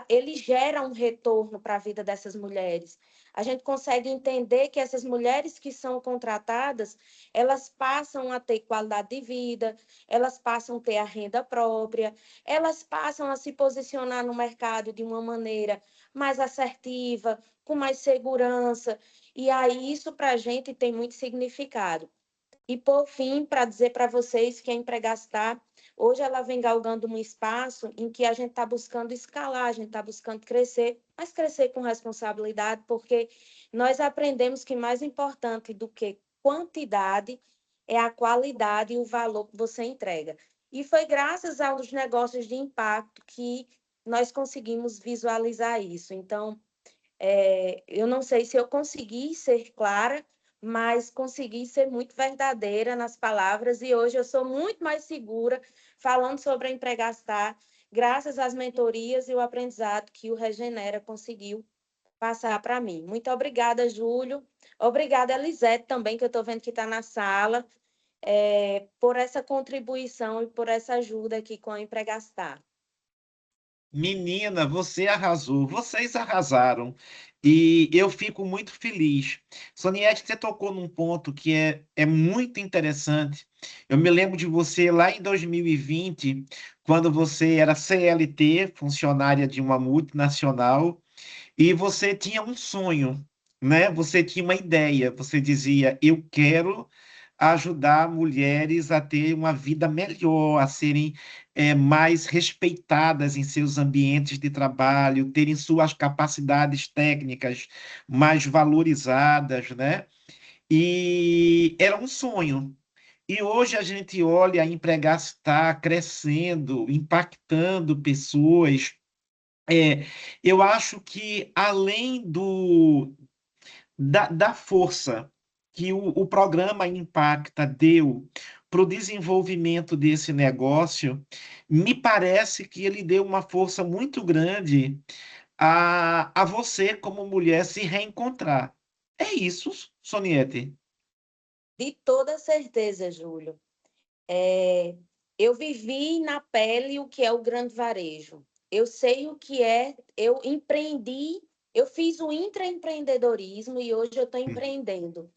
ele gera um retorno para a vida dessas mulheres. A gente consegue entender que essas mulheres que são contratadas, elas passam a ter qualidade de vida, elas passam a ter a renda própria, elas passam a se posicionar no mercado de uma maneira mais assertiva, com mais segurança. E aí isso para a gente tem muito significado. E, por fim, para dizer para vocês que a Empregastar, hoje ela vem galgando um espaço em que a gente está buscando escalar, a gente está buscando crescer, mas crescer com responsabilidade, porque nós aprendemos que mais importante do que quantidade é a qualidade e o valor que você entrega. E foi graças aos negócios de impacto que nós conseguimos visualizar isso. Então, eu não sei se eu consegui ser clara, mas consegui ser muito verdadeira nas palavras e hoje eu sou muito mais segura falando sobre a Empregastar, graças às mentorias e o aprendizado que o Regenera conseguiu passar para mim. Muito obrigada, Júlio. Obrigada, Elisete, também, que eu estou vendo que está na sala, por essa contribuição e por essa ajuda aqui com a Empregastar. Menina, você arrasou, vocês arrasaram, e eu fico muito feliz. Soniette, você tocou num ponto que é muito interessante. Eu me lembro de você lá em 2020, quando você era CLT, funcionária de uma multinacional, e você tinha um sonho, né? Você tinha uma ideia, você dizia, eu quero ajudar mulheres a ter uma vida melhor, a serem mais respeitadas em seus ambientes de trabalho, terem suas capacidades técnicas mais valorizadas, né? E era um sonho. E hoje a gente olha a Empregastar crescendo, impactando pessoas. Eu acho que além da força que o programa Impacta deu para o desenvolvimento desse negócio, me parece que ele deu uma força muito grande a você, como mulher, se reencontrar. É isso, Soniete. De toda certeza, Júlio. É, eu vivi na pele o que é o grande varejo. Eu sei o que é, eu empreendi, eu fiz o intraempreendedorismo e hoje eu estou empreendendo.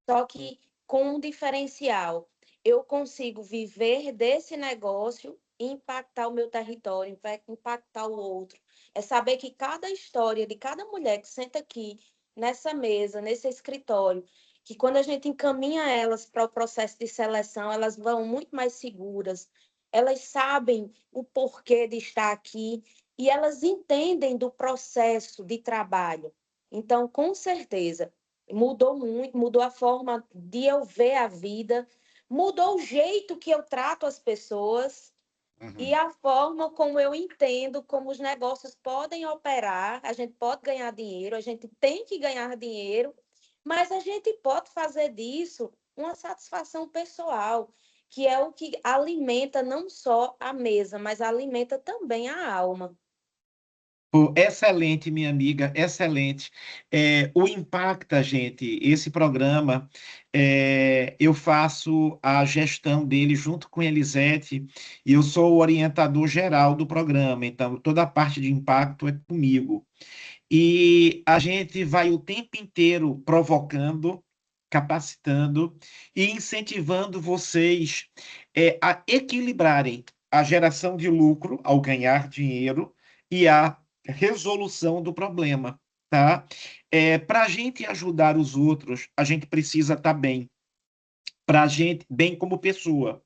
Só que com um diferencial, eu consigo viver desse negócio e impactar o meu território, impactar o outro. É saber que cada história de cada mulher que senta aqui nessa mesa, nesse escritório, que quando a gente encaminha elas para o processo de seleção, elas vão muito mais seguras, elas sabem o porquê de estar aqui e elas entendem do processo de trabalho. Então, com certeza, mudou muito, mudou a forma de eu ver a vida, mudou o jeito que eu trato as pessoas e a forma como eu entendo como os negócios podem operar. A gente pode ganhar dinheiro, a gente tem que ganhar dinheiro, mas a gente pode fazer disso uma satisfação pessoal, que é o que alimenta não só a mesa, mas alimenta também a alma. Pô, excelente, minha amiga, excelente. O Impacta, gente, esse programa, eu faço a gestão dele junto com a Elisete, e eu sou o orientador geral do programa, então toda a parte de impacto é comigo. E a gente vai o tempo inteiro provocando, capacitando e incentivando vocês, a equilibrarem a geração de lucro ao ganhar dinheiro e a resolução do problema, tá? Para a gente ajudar os outros, a gente precisa estar bem, para a gente, bem como pessoa.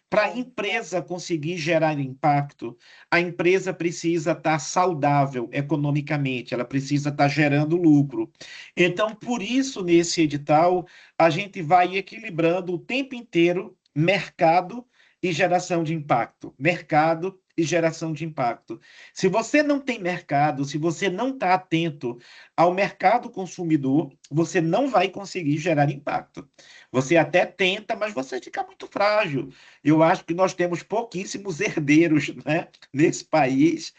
Para a empresa conseguir gerar impacto, a empresa precisa estar saudável economicamente, ela precisa estar gerando lucro. Então, por isso, nesse edital, a gente vai equilibrando o tempo inteiro mercado e geração de impacto. Mercado e geração de impacto. Se você não tem mercado, se você não está atento ao mercado consumidor, você não vai conseguir gerar impacto. Você até tenta, mas você fica muito frágil. Eu acho que nós temos pouquíssimos herdeiros, né, nesse país,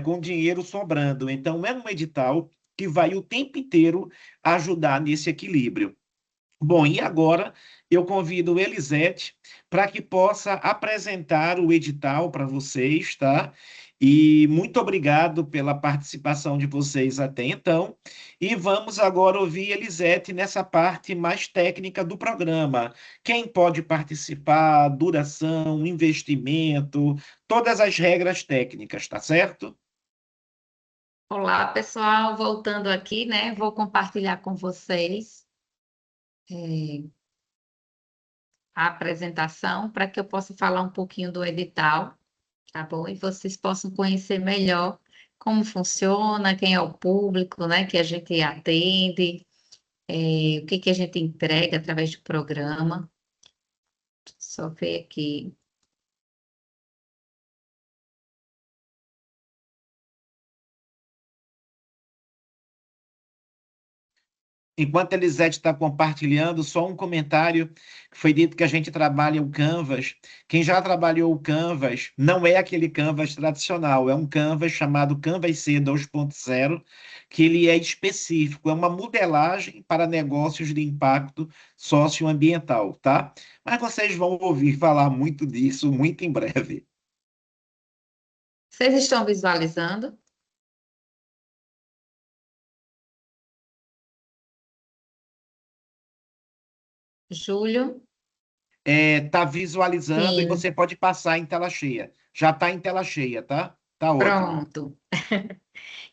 com dinheiro sobrando. Então, é um edital que vai o tempo inteiro ajudar nesse equilíbrio. Bom, e agora eu convido Elisete para que possa apresentar o edital para vocês, tá? E muito obrigado pela participação de vocês até então. E vamos agora ouvir Elisete nessa parte mais técnica do programa. Quem pode participar, duração, investimento, todas as regras técnicas, tá certo? Olá, pessoal, voltando aqui, né? Vou compartilhar com vocês a apresentação para que eu possa falar um pouquinho do edital, tá bom? E vocês possam conhecer melhor como funciona, quem é o público, né, que a gente atende, o que que a gente entrega através do programa. Só ver aqui. Enquanto a Elisete está compartilhando, só um comentário que foi dito que a gente trabalha o Canvas. Quem já trabalhou o Canvas não é aquele Canvas tradicional, é um Canvas chamado Canvas C 2.0, que ele é específico, é uma modelagem para negócios de impacto socioambiental, tá? Mas vocês vão ouvir falar muito disso muito em breve. Vocês estão visualizando? Júlio? Tá visualizando e Sim. você pode passar em tela cheia. Já está em tela cheia, tá? Tá ótimo. Pronto.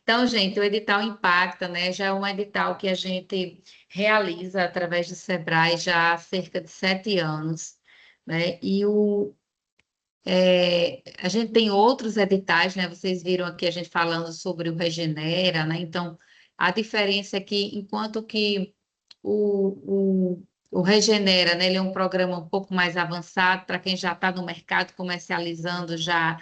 Então, gente, o edital Impacta, né, já é um edital que a gente realiza através do Sebrae já há cerca de 7 anos, né? A gente tem outros editais, né? Vocês viram aqui a gente falando sobre o Regenera, né? Então, a diferença é que, enquanto que o Regenera, né? Ele é um programa um pouco mais avançado para quem já está no mercado comercializando já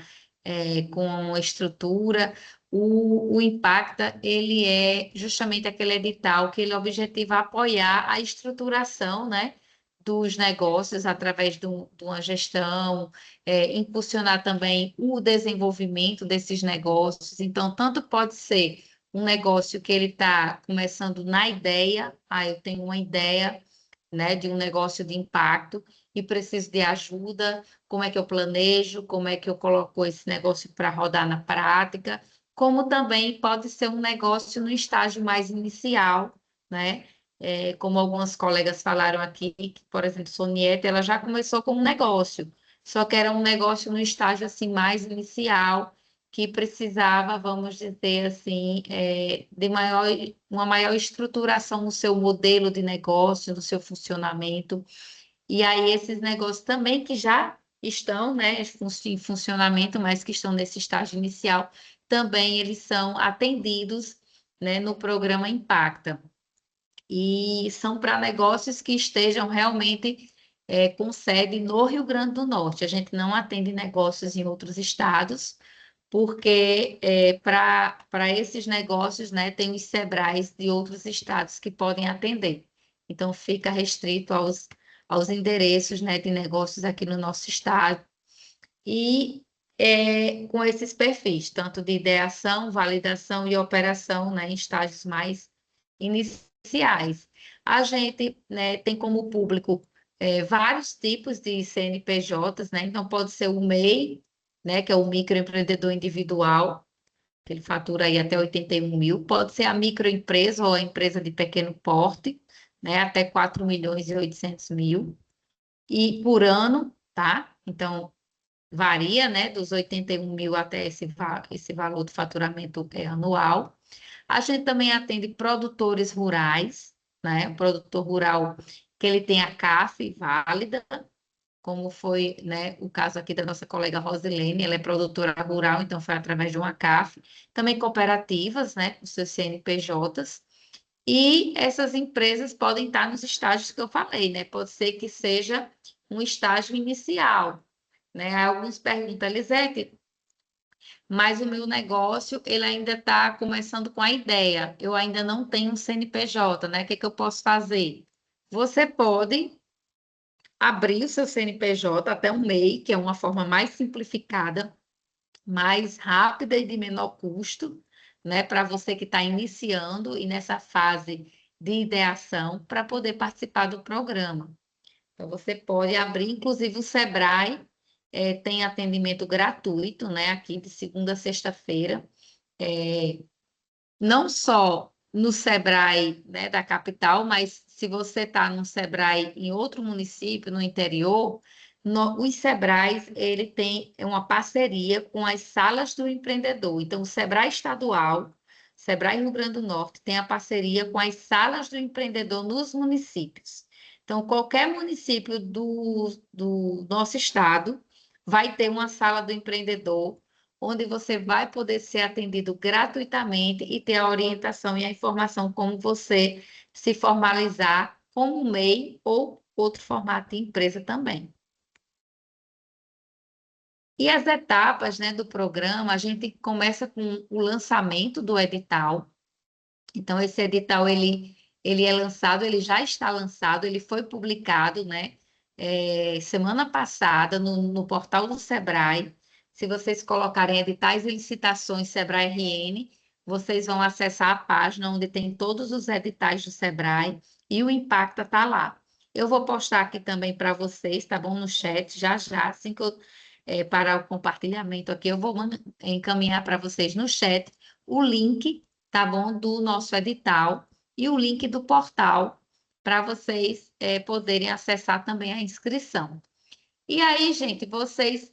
com estrutura. O Impacta, ele é justamente aquele edital que ele objetiva apoiar a estruturação, né, dos negócios através de uma gestão, impulsionar também o desenvolvimento desses negócios. Então, tanto pode ser um negócio que ele está começando na ideia, eu tenho uma ideia, né, de um negócio de impacto e preciso de ajuda, como é que eu planejo, como é que eu coloco esse negócio para rodar na prática, como também pode ser um negócio no estágio mais inicial, né? Como algumas colegas falaram aqui, que, por exemplo, Soniette, ela já começou com um negócio, só que era um negócio no estágio assim mais inicial, que precisava, vamos dizer assim, de uma maior estruturação no seu modelo de negócio, no seu funcionamento. E aí esses negócios também que já estão, né, em funcionamento, mas que estão nesse estágio inicial, também eles são atendidos, né, no programa Impacta. E são para negócios que estejam realmente com sede no Rio Grande do Norte. A gente não atende negócios em outros estados, porque para esses negócios, né, tem os SEBRAES de outros estados que podem atender. Então, fica restrito aos endereços, né, de negócios aqui no nosso estado. E com esses perfis, tanto de ideação, validação e operação, né, em estágios mais iniciais. A gente, né, tem como público vários tipos de CNPJs, né? Então, pode ser o MEI, né, que é o microempreendedor individual, que ele fatura aí até 81 mil, pode ser a microempresa ou a empresa de pequeno porte, né, até 4 milhões e 800 mil, e por ano, tá? Então, varia, né, dos 81 mil até esse valor do faturamento anual. A gente também atende produtores rurais, né, o produtor rural que ele tem a CAF válida, como foi, né, o caso aqui da nossa colega Rosilene, ela é produtora rural, então foi através de uma CAF, também cooperativas, né, com seus CNPJs, e essas empresas podem estar nos estágios que eu falei, né, pode ser que seja um estágio inicial, né, alguns perguntam, Elisete, mas o meu negócio, ele ainda está começando com a ideia, eu ainda não tenho um CNPJ, né, o que que eu posso fazer? Você pode abrir o seu CNPJ até um MEI, que é uma forma mais simplificada, mais rápida e de menor custo, né, para você que está iniciando e nessa fase de ideação, para poder participar do programa. Então, você pode abrir, inclusive o Sebrae tem atendimento gratuito, né, aqui de segunda a sexta-feira, não só no Sebrae, né, da capital, mas se você está no Sebrae em outro município, no interior, os Sebrais, ele tem uma parceria com as salas do empreendedor. Então, o Sebrae estadual, Sebrae Rio Grande do Norte, tem a parceria com as salas do empreendedor nos municípios. Então, qualquer município do nosso estado vai ter uma sala do empreendedor onde você vai poder ser atendido gratuitamente e ter a orientação e a informação como você se formalizar como MEI ou outro formato de empresa também. E as etapas, né, do programa, a gente começa com o lançamento do edital. Então, esse edital, ele é lançado, ele já está lançado, ele foi publicado, né, semana passada no portal do Sebrae. Se vocês colocarem editais e licitações Sebrae RN, vocês vão acessar a página onde tem todos os editais do Sebrae e o Impacta está lá. Eu vou postar aqui também para vocês, tá bom? No chat, já já, assim que eu parar o compartilhamento aqui, eu vou encaminhar para vocês no chat o link, tá bom? Do nosso edital e o link do portal para vocês poderem acessar também a inscrição. E aí, gente, vocês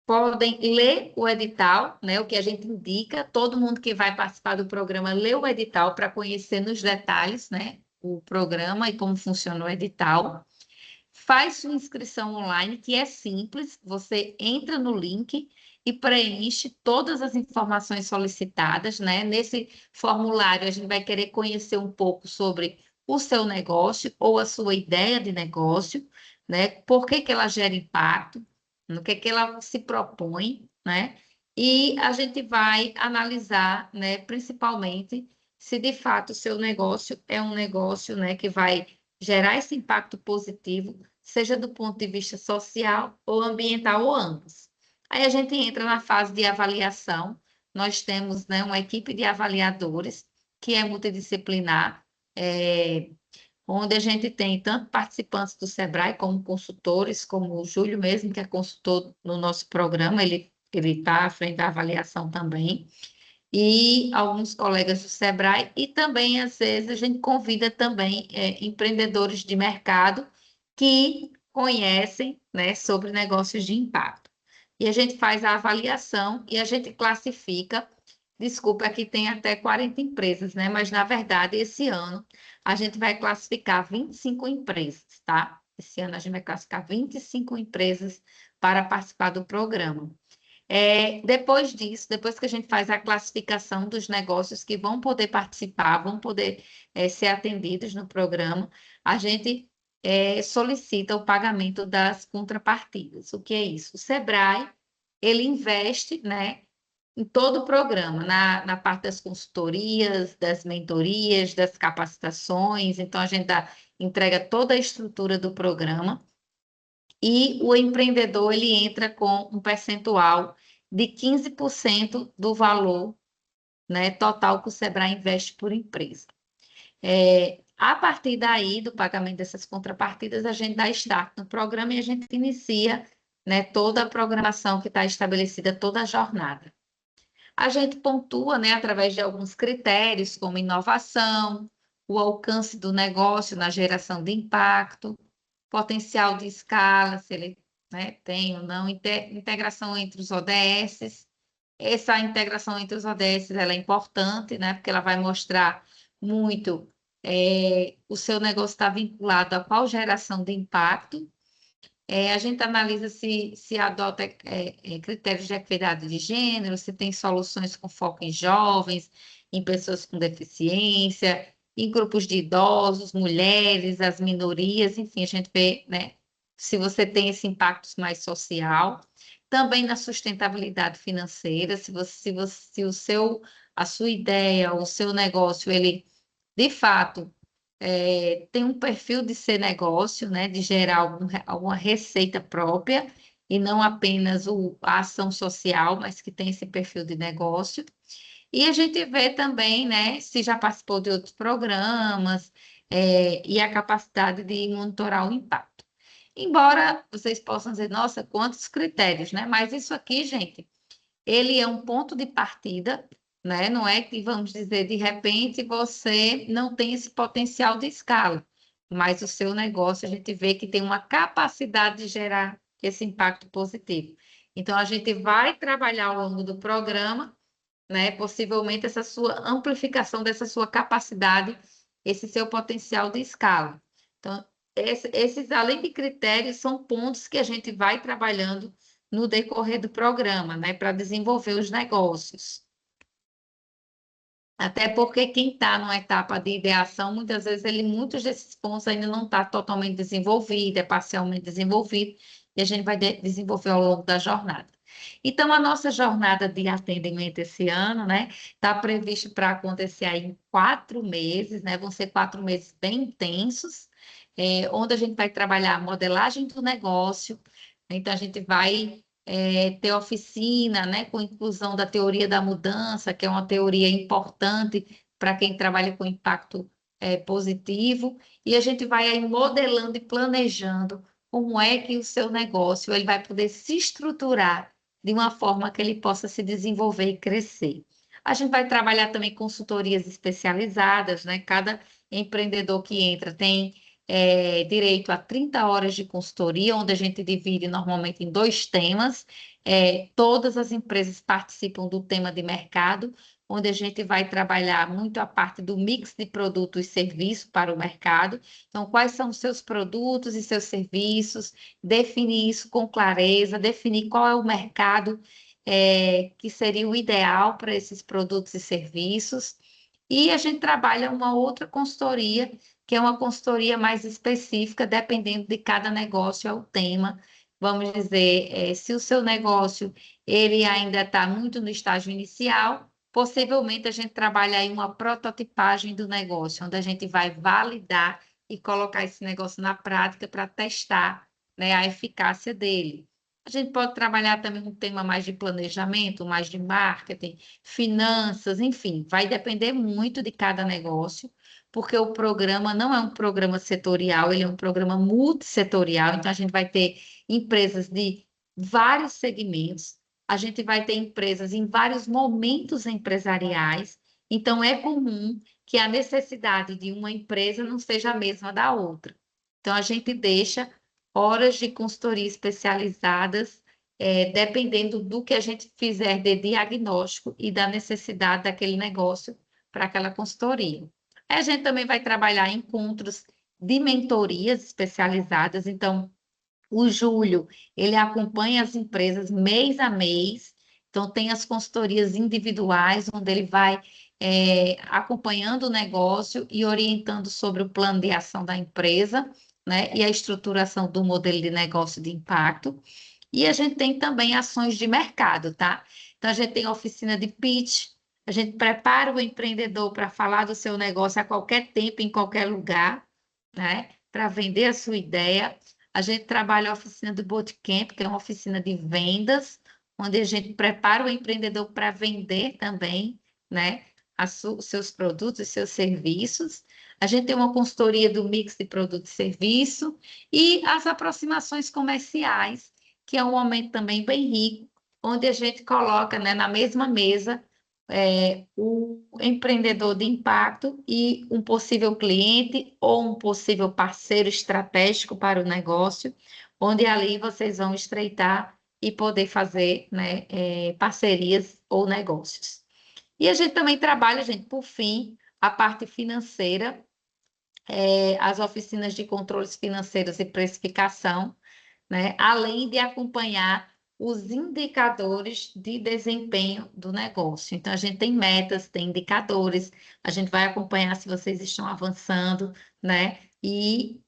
podem ler o edital, né? O que a gente indica, todo mundo que vai participar do programa lê o edital para conhecer nos detalhes, né? O programa e como funciona o edital. Faz sua inscrição online, que é simples, você entra no link e preenche todas as informações solicitadas, né? Nesse formulário, a gente vai querer conhecer um pouco sobre o seu negócio ou a sua ideia de negócio, né? Por que que ela gera impacto, no que ela se propõe, né? E a gente vai analisar, né, principalmente se de fato o seu negócio é um negócio, né, que vai gerar esse impacto positivo, seja do ponto de vista social ou ambiental ou ambos. Aí a gente entra na fase de avaliação. Nós temos, né, uma equipe de avaliadores que é multidisciplinar, onde a gente tem tanto participantes do Sebrae como consultores, como o Júlio mesmo, que é consultor no nosso programa, ele está à frente da avaliação também, e alguns colegas do Sebrae, e também, às vezes, a gente convida também empreendedores de mercado que conhecem, né, sobre negócios de impacto. E a gente faz a avaliação e a gente classifica. Desculpa, aqui tem até 40 empresas, né? Mas, na verdade, esse ano a gente vai classificar 25 empresas, tá? Esse ano a gente vai classificar 25 empresas para participar do programa. Depois disso, depois que a gente faz a classificação dos negócios que vão poder participar, vão poder ser atendidos no programa, a gente solicita o pagamento das contrapartidas. O que é isso? O Sebrae, ele investe, né, em todo o programa, na parte das consultorias, das mentorias, das capacitações. Então, a gente entrega toda a estrutura do programa e o empreendedor ele entra com um percentual de 15% do valor, né, total que o Sebrae investe por empresa. A partir daí, do pagamento dessas contrapartidas, a gente dá start no programa e a gente inicia, né, toda a programação que está estabelecida, toda a jornada. A gente pontua, né, através de alguns critérios, como inovação, o alcance do negócio na geração de impacto, potencial de escala, se ele, né, tem ou não, integração entre os ODSs. Essa integração entre os ODSs ela é importante, né, porque ela vai mostrar muito o seu negócio está vinculado a qual geração de impacto. A gente analisa se adota critérios de equidade de gênero, se tem soluções com foco em jovens, em pessoas com deficiência, em grupos de idosos, mulheres, as minorias, enfim, a gente vê, né, se você tem esse impacto mais social. Também na sustentabilidade financeira, se a sua ideia, o seu negócio, ele, de fato, tem um perfil de ser negócio, né, de gerar alguma receita própria, e não apenas a ação social, mas que tem esse perfil de negócio. E a gente vê também, né, se já participou de outros programas, e a capacidade de monitorar o impacto. Embora vocês possam dizer, nossa, quantos critérios, né? Mas isso aqui, gente, ele é um ponto de partida, né? Não é que, vamos dizer, de repente você não tem esse potencial de escala, mas o seu negócio a gente vê que tem uma capacidade de gerar esse impacto positivo. Então, a gente vai trabalhar ao longo do programa, né? Possivelmente essa sua amplificação dessa sua capacidade, esse seu potencial de escala. Então, esses, além de critérios, são pontos que a gente vai trabalhando no decorrer do programa, né, para desenvolver os negócios. Até porque quem está numa etapa de ideação, muitas vezes muitos desses pontos ainda não está totalmente desenvolvido, é parcialmente desenvolvido, e a gente vai desenvolver ao longo da jornada. Então, a nossa jornada de atendimento esse ano, né, está prevista para acontecer aí em 4 meses, né, vão ser 4 meses bem intensos, onde a gente vai trabalhar a modelagem do negócio. Então, a gente vai ter oficina, né, com inclusão da teoria da mudança, que é uma teoria importante para quem trabalha com impacto positivo, e a gente vai aí modelando e planejando como é que o seu negócio ele vai poder se estruturar de uma forma que ele possa se desenvolver e crescer. A gente vai trabalhar também consultorias especializadas, né? Cada empreendedor que entra tem direito a 30 horas de consultoria, onde a gente divide normalmente em 2 temas. Todas as empresas participam do tema de mercado, onde a gente vai trabalhar muito a parte do mix de produtos e serviços para o mercado. Então, quais são os seus produtos e seus serviços, definir isso com clareza, definir qual é o mercado que seria o ideal para esses produtos e serviços. E a gente trabalha uma outra consultoria, que é uma consultoria mais específica, dependendo de cada negócio, é o tema. Vamos dizer, se o seu negócio ele ainda está muito no estágio inicial, possivelmente a gente trabalha aí uma prototipagem do negócio, onde a gente vai validar e colocar esse negócio na prática para testar, né, a eficácia dele. A gente pode trabalhar também um tema mais de planejamento, mais de marketing, finanças, enfim, vai depender muito de cada negócio, porque o programa não é um programa setorial, ele é um programa multissetorial, então a gente vai ter empresas de vários segmentos, a gente vai ter empresas em vários momentos empresariais, então é comum que a necessidade de uma empresa não seja a mesma da outra. Então a gente deixa horas de consultoria especializadas, dependendo do que a gente fizer de diagnóstico e da necessidade daquele negócio para aquela consultoria. A gente também vai trabalhar encontros de mentorias especializadas, então o Júlio, ele acompanha as empresas mês a mês, então tem as consultorias individuais, onde ele vai acompanhando o negócio e orientando sobre o plano de ação da empresa, né, e a estruturação do modelo de negócio de impacto. E a gente tem também ações de mercado, tá? Então, a gente tem oficina de pitch, a gente prepara o empreendedor para falar do seu negócio a qualquer tempo, em qualquer lugar, né? Para vender a sua ideia. A gente trabalha a oficina do Bootcamp, que é uma oficina de vendas, onde a gente prepara o empreendedor para vender também, né? Os seus produtos e seus serviços. A gente tem uma consultoria do mix de produto e serviço e as aproximações comerciais, que é um momento também bem rico, onde a gente coloca, né, na mesma mesa o empreendedor de impacto e um possível cliente ou um possível parceiro estratégico para o negócio, onde ali vocês vão estreitar e poder fazer, né, parcerias ou negócios. E a gente também trabalha, gente, por fim, a parte financeira, as oficinas de controles financeiros e precificação, né? Além de acompanhar os indicadores de desempenho do negócio. Então, a gente tem metas, tem indicadores, a gente vai acompanhar se vocês estão avançando, né? E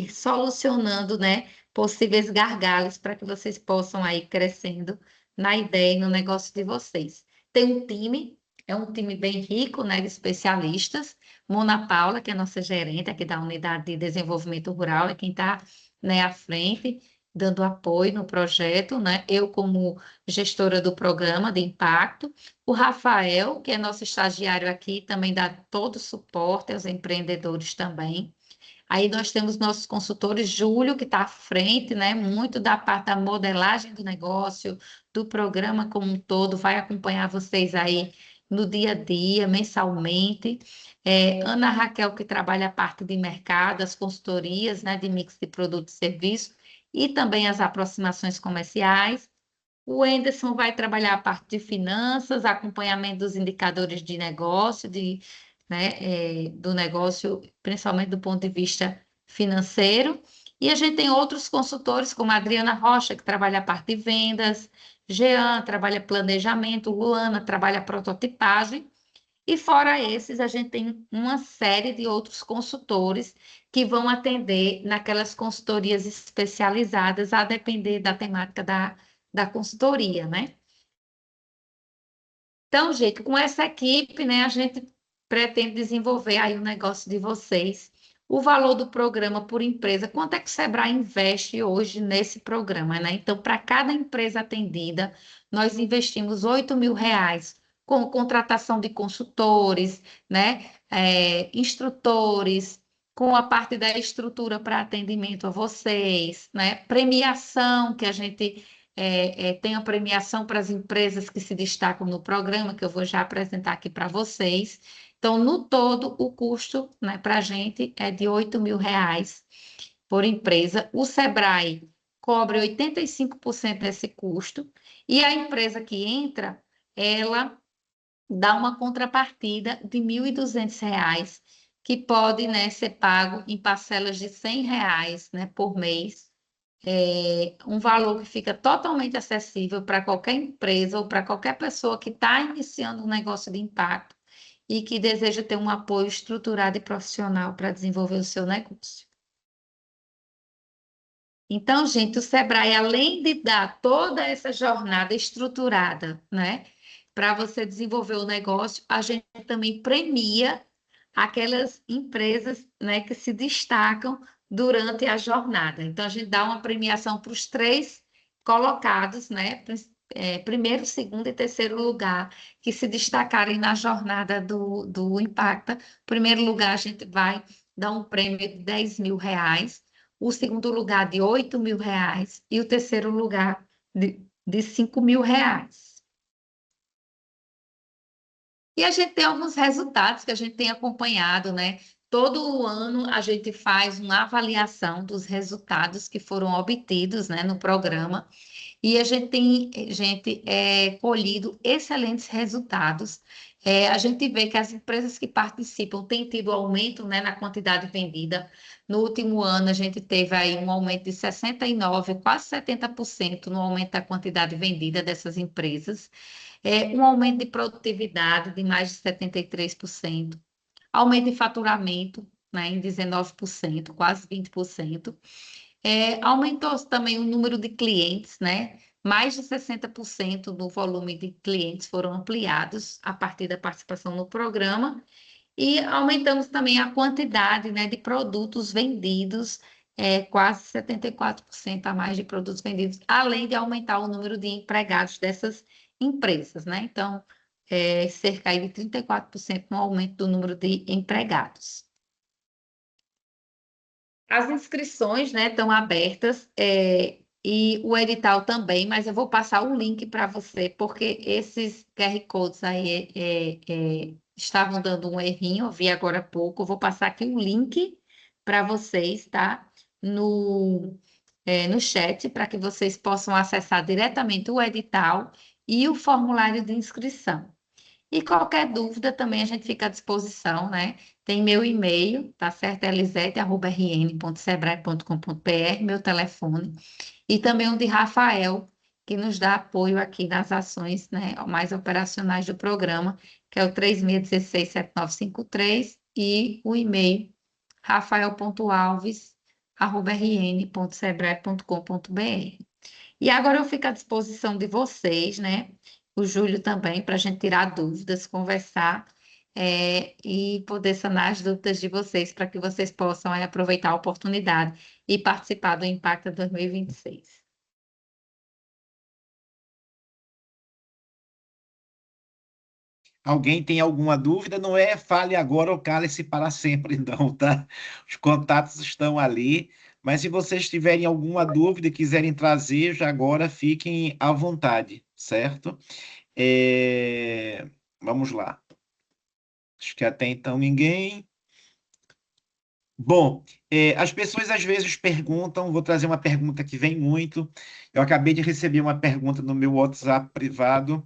solucionando, né, possíveis gargalos para que vocês possam aí crescendo na ideia e no negócio de vocês. Tem um time, é um time bem rico, né, de especialistas. Mona Paula, que é a nossa gerente aqui da Unidade de Desenvolvimento Rural, é quem está, né, à frente, dando apoio no projeto, né? Eu como gestora do programa de impacto, o Rafael, que é nosso estagiário aqui, também dá todo o suporte aos empreendedores também. Aí nós temos nossos consultores, Júlio, que está à frente, né? Muito da parte da modelagem do negócio, do programa como um todo, vai acompanhar vocês aí no dia a dia, mensalmente. Ana Raquel, que trabalha a parte de mercado, as consultorias, né, de mix de produto e serviço, e também as aproximações comerciais. O Enderson vai trabalhar a parte de finanças, acompanhamento dos indicadores de negócio, do negócio, principalmente do ponto de vista financeiro. E a gente tem outros consultores, como a Adriana Rocha, que trabalha a parte de vendas, Jean trabalha planejamento, Luana trabalha prototipagem. E fora esses, a gente tem uma série de outros consultores que vão atender naquelas consultorias especializadas, a depender da temática da consultoria, né? Então, gente, com essa equipe, né, a gente pretende desenvolver aí o negócio de vocês. O valor do programa por empresa, quanto é que o Sebrae investe hoje nesse programa, né? Então, para cada empresa atendida, nós investimos R$ 8.000 com contratação de consultores, né? Instrutores, com a parte da estrutura para atendimento a vocês, né? Premiação, que a gente tem a premiação para as empresas que se destacam no programa, que eu vou já apresentar aqui para vocês. Então, no todo, o custo, né, para a gente é de R$ 8.000 por empresa. O Sebrae cobre 85% desse custo e a empresa que entra, ela dá uma contrapartida de R$ 1.200, que pode, né, ser pago em parcelas de R$ 100, né, por mês, um valor que fica totalmente acessível para qualquer empresa ou para qualquer pessoa que está iniciando um negócio de impacto e que deseja ter um apoio estruturado e profissional para desenvolver o seu negócio. Então, gente, o Sebrae, além de dar toda essa jornada estruturada, né, para você desenvolver o negócio, a gente também premia aquelas empresas, né, que se destacam durante a jornada. Então, a gente dá uma premiação para os 3 colocados, né, primeiro, segundo e terceiro lugar, que se destacarem na jornada do Impacta. Primeiro lugar, a gente vai dar um prêmio de R$ 10.000, o segundo lugar de R$ 8.000 e o terceiro lugar de R$ 5.000. E a gente tem alguns resultados que a gente tem acompanhado, né? Todo ano a gente faz uma avaliação dos resultados que foram obtidos, né, no programa, e a gente tem colhido excelentes resultados. A gente vê que as empresas que participam têm tido aumento, né, na quantidade vendida. No último ano, a gente teve aí um aumento de 69%, quase 70% no aumento da quantidade vendida dessas empresas. Um aumento de produtividade de mais de 73%, aumento de faturamento, né, em 19%, quase 20%. Aumentou também o número de clientes, né? Mais de 60% do volume de clientes foram ampliados a partir da participação no programa. E aumentamos também a quantidade, né, de produtos vendidos, quase 74% a mais de produtos vendidos, além de aumentar o número de empregados dessas empresas, né? Então, cerca aí de 34% no aumento do número de empregados. As inscrições, né, estão abertas, e o edital também, mas eu vou passar o link para você, porque esses QR Codes aí estavam dando um errinho, eu vi agora há pouco. Eu vou passar aqui o link para vocês, tá? No chat, para que vocês possam acessar diretamente o edital e o formulário de inscrição. E qualquer dúvida também a gente fica à disposição, né? Tem meu e-mail, tá certo? elisete@rn.sebrae.com.br, meu telefone, e também o de Rafael, que nos dá apoio aqui nas ações, né, mais operacionais do programa, que é o 3616-7953, e o e-mail rafael.alves@rn.sebrae.com.br. E agora eu fico à disposição de vocês, né? O Júlio também, para a gente tirar dúvidas, conversar, e poder sanar as dúvidas de vocês, para que vocês possam aproveitar a oportunidade e participar do Impacta 2026. Alguém tem alguma dúvida? Não é fale agora ou cale-se para sempre, não, tá? Os contatos estão ali, mas se vocês tiverem alguma dúvida e quiserem trazer, já agora fiquem à vontade, certo? Vamos lá. Acho que até então ninguém. Bom, as pessoas às vezes perguntam, vou trazer uma pergunta que vem muito. Eu acabei de receber uma pergunta no meu WhatsApp privado.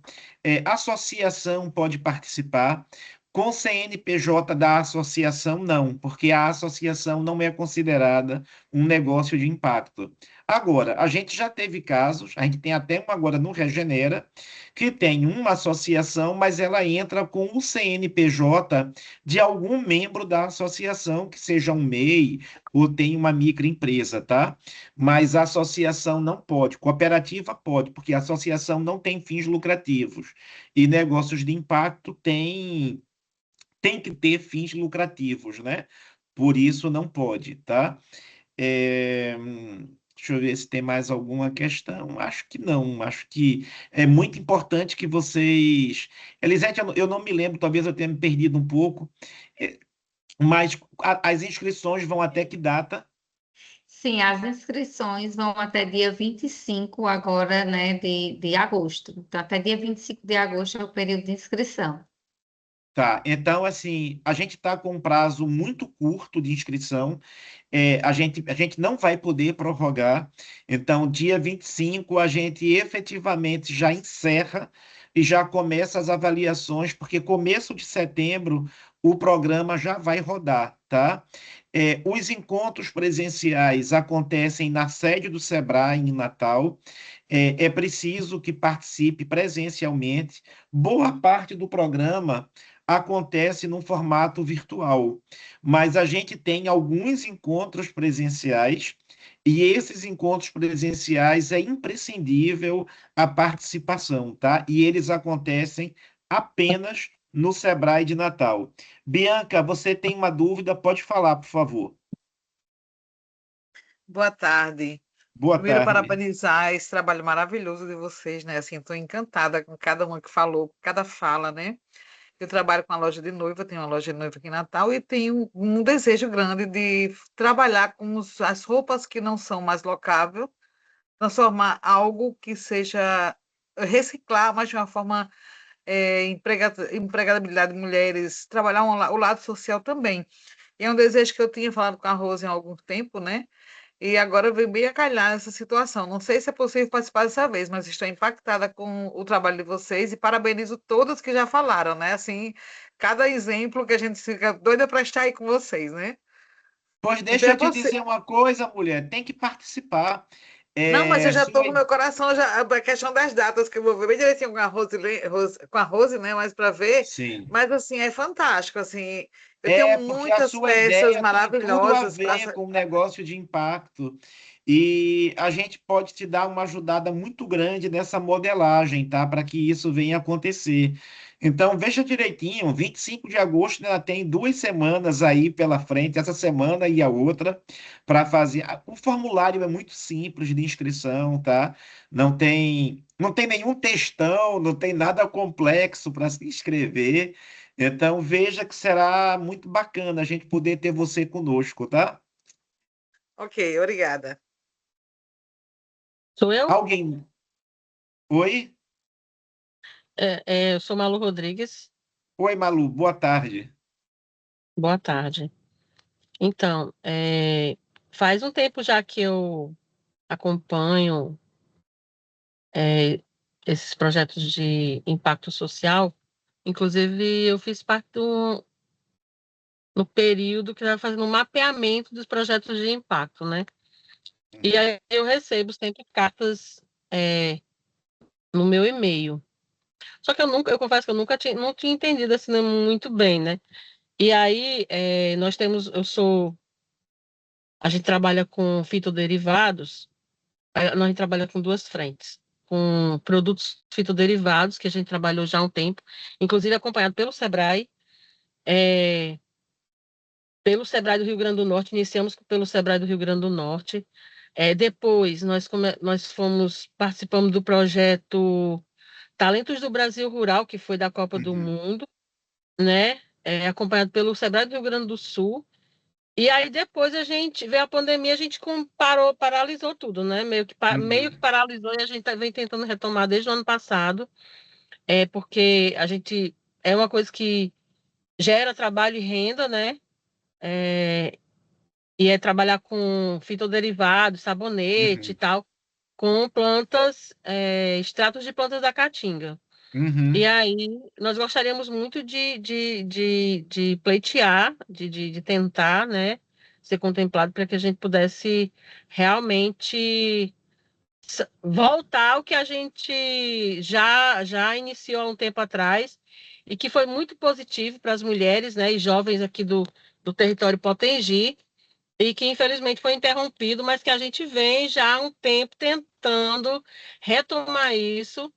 A associação pode participar? Com CNPJ da associação, não, porque a associação não é considerada um negócio de impacto. Agora, a gente já teve casos, a gente tem até um agora no Regenera, que tem uma associação, mas ela entra com o CNPJ de algum membro da associação, que seja um MEI ou tem uma microempresa, tá? Mas a associação não pode, cooperativa pode, porque a associação não tem fins lucrativos. E negócios de impacto tem que ter fins lucrativos, né? Por isso não pode, tá? Deixa eu ver se tem mais alguma questão. Acho que não. Acho que é muito importante que vocês. Elisete, eu não me lembro, talvez eu tenha me perdido um pouco, mas as inscrições vão até que data? Sim, as inscrições vão até dia 25 agora, né, de agosto. Então, até dia 25 de agosto é o período de inscrição. Tá, então, assim, a gente está com um prazo muito curto de inscrição, a gente não vai poder prorrogar, então, dia 25 a gente efetivamente já encerra e já começa as avaliações, porque começo de setembro o programa já vai rodar, tá? Os encontros presenciais acontecem na sede do Sebrae, em Natal. É preciso que participe presencialmente. Boa parte do programa acontece no formato virtual, mas a gente tem alguns encontros presenciais, e esses encontros presenciais é imprescindível a participação, tá? E eles acontecem apenas no Sebrae de Natal. Bianca, você tem uma dúvida? Pode falar, por favor. Boa tarde. Boa Primeiro, tarde. parabenizar esse trabalho maravilhoso de vocês, né? Assim, estou encantada com cada uma que falou, cada fala, né? Eu trabalho com a loja de noiva, tenho uma loja de noiva aqui em Natal e tenho um desejo grande de trabalhar com as roupas que não são mais locáveis, transformar algo que seja reciclar, mas de uma forma empregabilidade de mulheres, trabalhar o lado social também. E é um desejo que eu tinha falado com a Rose há algum tempo, né? E agora veio bem a calhar essa situação. Não sei se é possível participar dessa vez, mas estou impactada com o trabalho de vocês e parabenizo todos que já falaram, né? Assim, cada exemplo que a gente fica doida para estar aí com vocês, né? Pois Então deixa é eu te você. dizer uma coisa, mulher, tem que participar. Não, mas eu já Sua... estou com meu coração, já, a questão das datas, que eu vou ver bem direitinho com a Rose, né? Mas para ver. Sim. Mas assim, é fantástico. Assim, eu tenho Porque a muitas sua peças ideia tem tudo a maravilhosas para. ver com o negócio de impacto, e a gente pode te dar uma ajudada muito grande nessa modelagem, tá? Para que isso venha acontecer. Então, veja direitinho, 25 de agosto ainda tem 2 semanas aí pela frente, essa semana e a outra, para fazer. O formulário é muito simples de inscrição, tá? Não tem nenhum textão, não tem nada complexo para se inscrever. Então, veja que será muito bacana a gente poder ter você conosco, tá? Ok, obrigada. Sou eu? Alguém. Oi? Eu sou Malu Rodrigues. Oi, Malu, boa tarde. Boa tarde. Então, faz um tempo já que eu acompanho é, esses projetos de impacto social. Inclusive, eu fiz parte no período que estava fazendo um mapeamento dos projetos de impacto, né? E aí eu recebo sempre cartas no meu e-mail. Só que eu confesso que eu não tinha entendido assim muito bem, né? E aí, a gente trabalha com fitoderivados, nós trabalhamos com duas frentes, com produtos fitoderivados, que a gente trabalhou já há um tempo, inclusive acompanhado pelo Sebrae do Rio Grande do Norte, iniciamos pelo Sebrae do Rio Grande do Norte. Depois, participamos do projeto Talentos do Brasil Rural, que foi da Copa do Uhum, Mundo, né? Acompanhado pelo Sebrae do Rio Grande do Sul. E aí depois a gente veio a pandemia, a gente paralisou tudo, né? Meio que uhum, paralisou e a gente vem tentando retomar desde o ano passado, porque a gente é uma coisa que gera trabalho e renda, né? É, e é trabalhar com fitoderivados, sabonete e uhum, tal, com plantas, extratos de plantas da caatinga. E uhum, aí, nós gostaríamos muito de pleitear, de tentar, né, ser contemplado para que a gente pudesse realmente voltar ao que a gente já iniciou há um tempo atrás e que foi muito positivo para as mulheres, né, e jovens aqui do território Potengi, e que infelizmente foi interrompido, mas que a gente vem já há um tempo tentando retomar isso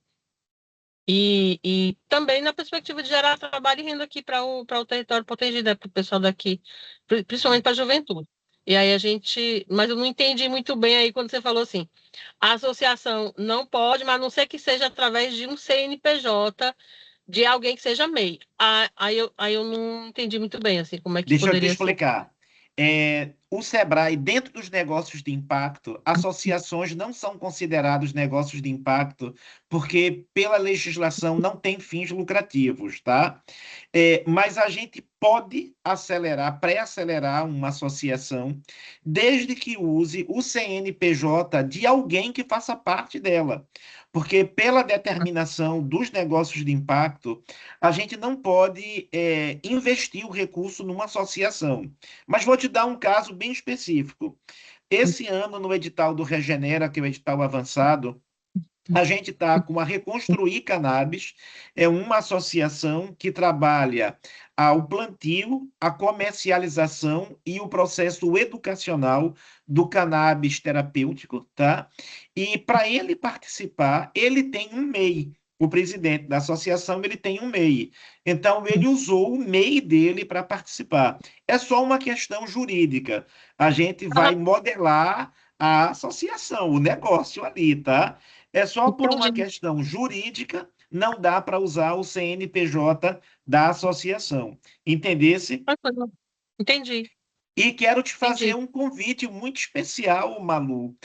e também na perspectiva de gerar trabalho e renda aqui para o território protegido, né, para o pessoal daqui, principalmente para a juventude. E aí mas eu não entendi muito bem aí quando você falou assim, a associação não pode, mas a não ser que seja através de um CNPJ, de alguém que seja MEI. Aí eu não entendi muito bem, assim, como é que Deixa eu te poderia ser. explicar. O Sebrae, dentro dos negócios de impacto, associações não são considerados negócios de impacto, porque, pela legislação, não tem fins lucrativos, tá? Mas a gente pode pré-acelerar uma associação, desde que use o CNPJ de alguém que faça parte dela. Porque pela determinação dos negócios de impacto, a gente não pode investir o recurso numa associação. Mas vou te dar um caso bem específico. Esse ano, no edital do Regenera, que é o edital avançado, a gente está com a Reconstruir Cannabis, é uma associação que trabalha o plantio, a comercialização e o processo educacional do cannabis terapêutico, tá? E para ele participar, ele tem um MEI. O presidente da associação, ele tem um MEI. Então, ele usou o MEI dele para participar. É só uma questão jurídica. A gente vai modelar a associação, o negócio ali, tá? É só por uma Entendi. questão jurídica, não dá para usar o CNPJ da associação. Entendesse? Tranquilo. Entendi, E quero te fazer entendi. um convite muito especial, Malu,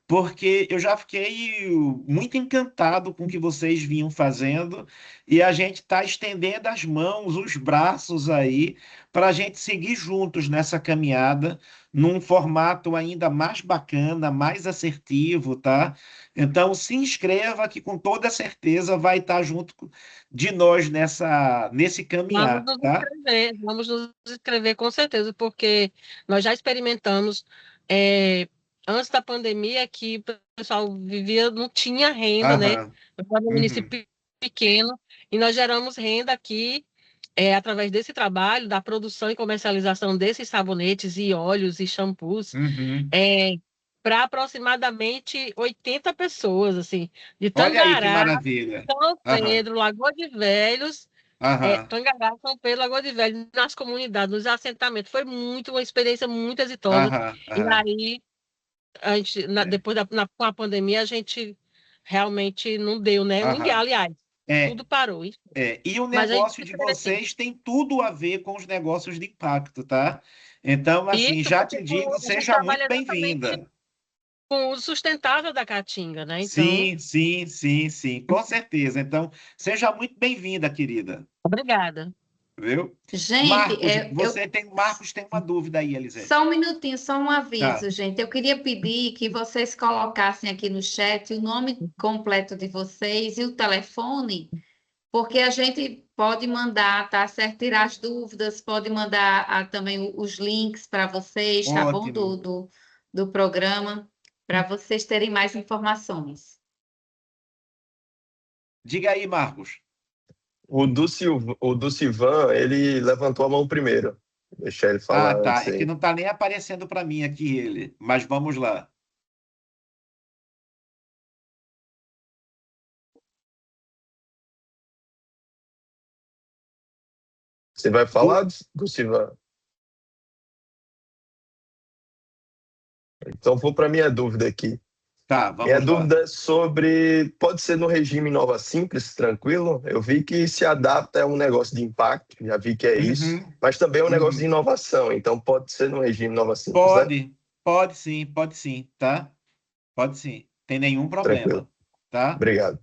porque eu já fiquei muito encantado com o que vocês vinham fazendo e a gente está estendendo as mãos, os braços aí, para a gente seguir juntos nessa caminhada, num formato ainda mais bacana, mais assertivo, tá? Então, se inscreva que com toda certeza vai estar junto de nós nesse Vamos caminhar, nos tá? inscrever, vamos nos inscrever com certeza, porque nós já experimentamos é, antes da pandemia que o pessoal vivia, não tinha renda, né? Aham. Eu estava num Uhum. município pequeno e nós geramos renda aqui através desse trabalho da produção e comercialização desses sabonetes e óleos e shampoos Uhum. para aproximadamente 80 pessoas, assim, de Olha aí que Tangará, maravilha. São Aham, Pedro, Lagoa de Velhos, aham, Tangará, São Pedro, Lagoa de Velho, nas comunidades, nos assentamentos. Foi uma experiência muito exitosa. aham, E aham. aí, a gente, É, depois com a pandemia, a gente realmente não deu, né? Ninguém, aham. aliás, É, tudo parou. Enfim. e o Mas a gente negócio se de inscreve sim. vocês tem tudo a ver com os negócios de impacto, tá? Então, assim, Isso, já porque te digo, a gente seja muito trabalha exatamente bem-vinda. com o uso sustentável da caatinga, né? Então, Sim, sim, sim, sim, com certeza. Então, seja muito bem-vinda, querida. obrigada. Viu? Gente, Marcos, Marcos tem uma dúvida aí, Elisete. só um minutinho, só um Tá. aviso, gente. Eu queria pedir que vocês colocassem aqui no chat o nome completo de vocês e o telefone, porque a gente pode mandar, tá certo? Tirar as dúvidas, pode mandar também os links para vocês, tá bom? Ótimo. Do programa, para vocês terem mais informações. Diga aí, Marcos. O do Sivan, ele levantou a mão primeiro. Deixa ele Ah, falar tá. antes É que aí. não está nem aparecendo para mim aqui ele, mas vamos lá. Você vai O- falar do Sivan? Então, vou para minha dúvida aqui. Tá, Minha vamos lá. dúvida é sobre. Pode ser no regime Nova Simples, tranquilo? Eu vi que se adapta a um negócio de impacto, já vi que é isso, Uhum, mas também é um negócio de uhum. inovação, então pode ser no regime Nova Simples, né? Pode sim, tá? Pode sim. Tem nenhum Tranquilo. problema, tá? Obrigado.